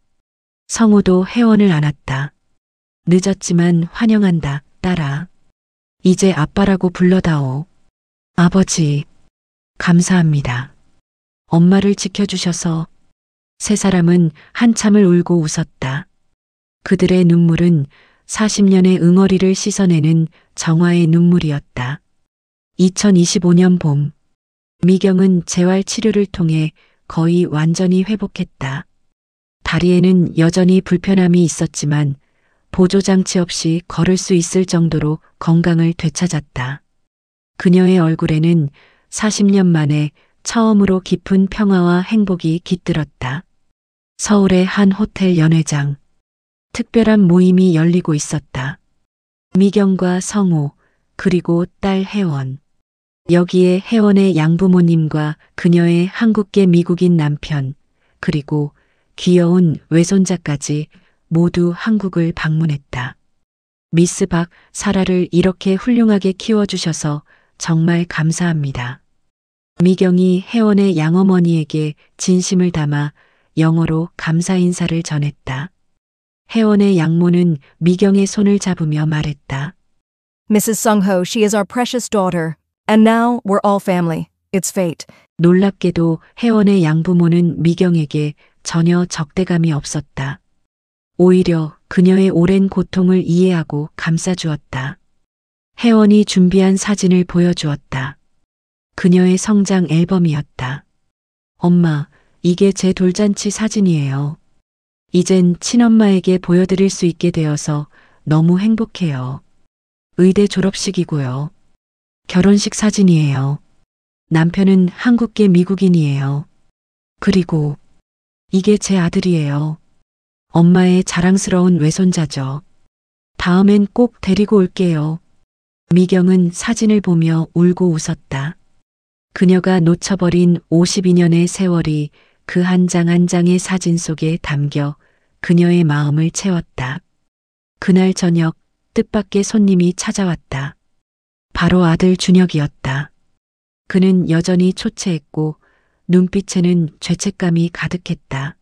성우도 혜원을 안았다. 늦었지만 환영한다, 딸아. 이제 아빠라고 불러다오. 아버지, 감사합니다. 엄마를 지켜주셔서. 세 사람은 한참을 울고 웃었다. 그들의 눈물은 40년의 응어리를 씻어내는 정화의 눈물이었다. 2025년 봄, 미경은 재활 치료를 통해 거의 완전히 회복했다. 다리에는 여전히 불편함이 있었지만 보조장치 없이 걸을 수 있을 정도로 건강을 되찾았다. 그녀의 얼굴에는 40년 만에 처음으로 깊은 평화와 행복이 깃들었다. 서울의 한 호텔 연회장. 특별한 모임이 열리고 있었다. 미경과 성우, 그리고 딸 혜원. 여기에 혜원의 양부모님과 그녀의 한국계 미국인 남편, 그리고 귀여운 외손자까지 모두 한국을 방문했다. 미스 박 사라를 이렇게 훌륭하게 키워주셔서 정말 감사합니다. 미경이 혜원의 양어머니에게 진심을 담아 영어로 감사 인사를 전했다. 혜원의 양모는 미경의 손을 잡으며 말했다. Mrs. Sung Ho, she is our precious daughter. And now we're all family. It's fate. 놀랍게도 혜원의 양부모는 미경에게 전혀 적대감이 없었다. 오히려 그녀의 오랜 고통을 이해하고 감싸주었다. 혜원이 준비한 사진을 보여주었다. 그녀의 성장 앨범이었다. 엄마, 이게 제 돌잔치 사진이에요. 이젠 친엄마에게 보여드릴 수 있게 되어서 너무 행복해요. 의대 졸업식이고요. 결혼식 사진이에요. 남편은 한국계 미국인이에요. 그리고 이게 제 아들이에요. 엄마의 자랑스러운 외손자죠. 다음엔 꼭 데리고 올게요. 미경은 사진을 보며 울고 웃었다. 그녀가 놓쳐버린 52년의 세월이 그 한 장 한 장의 사진 속에 담겨 그녀의 마음을 채웠다. 그날 저녁 뜻밖의 손님이 찾아왔다. 바로 아들 준혁이었다. 그는 여전히 초췌했고 눈빛에는 죄책감이 가득했다.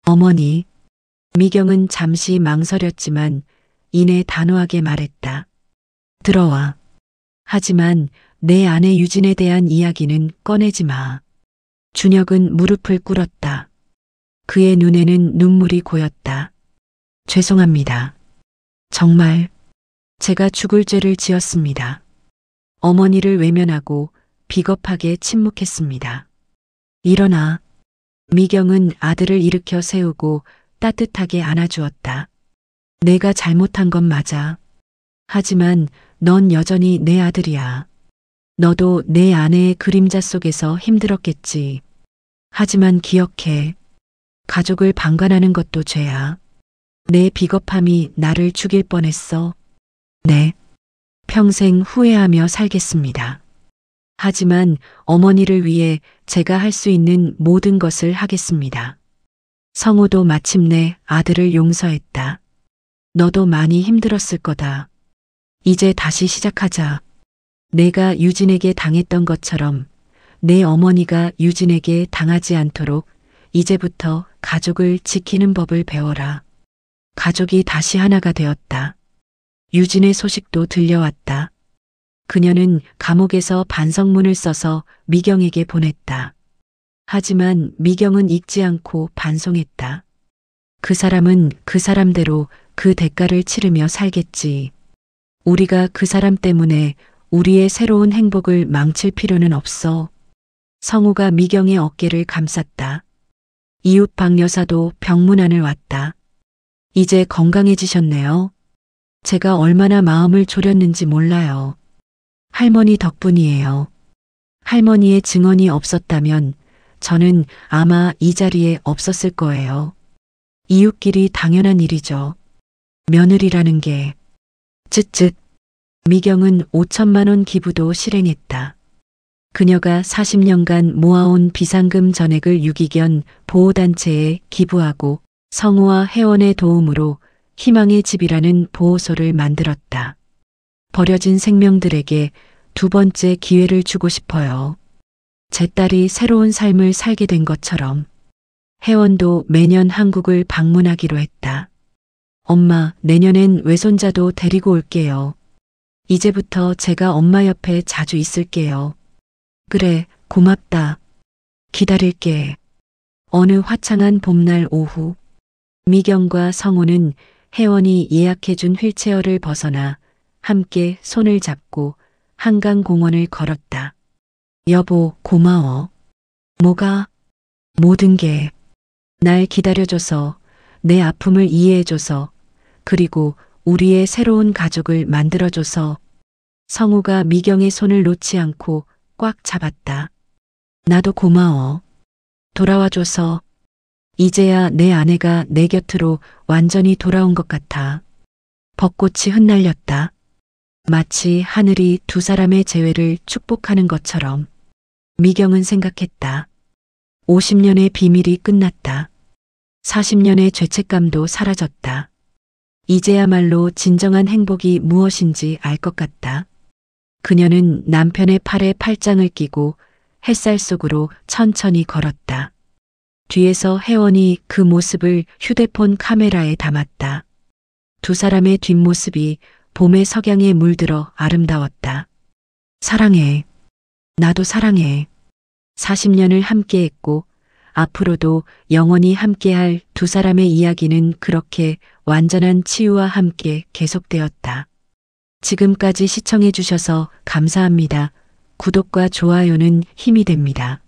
어머니, 미경은 잠시 망설였지만 이내 단호하게 말했다. 들어와. 하지만 내 아내 유진에 대한 이야기는 꺼내지 마. 준혁은 무릎을 꿇었다. 그의 눈에는 눈물이 고였다. 죄송합니다. 정말 제가 죽을 죄를 지었습니다. 어머니를 외면하고 비겁하게 침묵했습니다. 일어나. 미경은 아들을 일으켜 세우고 따뜻하게 안아주었다. 내가 잘못한 건 맞아. 하지만 넌 여전히 내 아들이야. 너도 내 아내의 그림자 속에서 힘들었겠지. 하지만 기억해. 가족을 방관하는 것도 죄야. 내 비겁함이 나를 죽일 뻔했어. 네. 평생 후회하며 살겠습니다. 하지만 어머니를 위해 제가 할 수 있는 모든 것을 하겠습니다. 성우도 마침내 아들을 용서했다. 너도 많이 힘들었을 거다. 이제 다시 시작하자. 내가 유진에게 당했던 것처럼 내 어머니가 유진에게 당하지 않도록 이제부터 가족을 지키는 법을 배워라. 가족이 다시 하나가 되었다. 유진의 소식도 들려왔다. 그녀는 감옥에서 반성문을 써서 미경에게 보냈다. 하지만 미경은 읽지 않고 반송했다. 그 사람은 그 사람대로 그 대가를 치르며 살겠지. 우리가 그 사람 때문에 우리의 새로운 행복을 망칠 필요는 없어. 성우가 미경의 어깨를 감쌌다. 이웃 박 여사도 병문안을 왔다. 이제 건강해지셨네요. 제가 얼마나 마음을 졸였는지 몰라요. 할머니 덕분이에요. 할머니의 증언이 없었다면 저는 아마 이 자리에 없었을 거예요. 이웃끼리 당연한 일이죠. 며느리라는 게. 쯧쯧. 미경은 5천만 원 기부도 실행했다. 그녀가 40년간 모아온 비상금 전액을 유기견 보호단체에 기부하고 성우와 회원의 도움으로 희망의 집이라는 보호소를 만들었다. 버려진 생명들에게 두 번째 기회를 주고 싶어요. 제 딸이 새로운 삶을 살게 된 것처럼. 회원도 매년 한국을 방문하기로 했다. 엄마, 내년엔 외손자도 데리고 올게요. 이제부터 제가 엄마 옆에 자주 있을게요. 그래, 고맙다. 기다릴게. 어느 화창한 봄날 오후, 미경과 성우는 혜원이 예약해준 휠체어를 벗어나 함께 손을 잡고 한강공원을 걸었다. 여보, 고마워. 뭐가? 모든 게. 날 기다려줘서, 내 아픔을 이해해줘서, 그리고 우리의 새로운 가족을 만들어줘서. 성우가 미경의 손을 놓지 않고 꽉 잡았다. 나도 고마워. 돌아와줘서. 이제야 내 아내가 내 곁으로 완전히 돌아온 것 같아. 벚꽃이 흩날렸다. 마치 하늘이 두 사람의 재회를 축복하는 것처럼. 미경은 생각했다. 50년의 비밀이 끝났다. 40년의 죄책감도 사라졌다. 이제야말로 진정한 행복이 무엇인지 알 것 같다. 그녀는 남편의 팔에 팔짱을 끼고 햇살 속으로 천천히 걸었다. 뒤에서 혜원이 그 모습을 휴대폰 카메라에 담았다. 두 사람의 뒷모습이 봄의 석양에 물들어 아름다웠다. 사랑해. 나도 사랑해. 40년을 함께했고 앞으로도 영원히 함께할 두 사람의 이야기는 그렇게 완전한 치유와 함께 계속되었다. 지금까지 시청해 주셔서 감사합니다. 구독과 좋아요는 힘이 됩니다.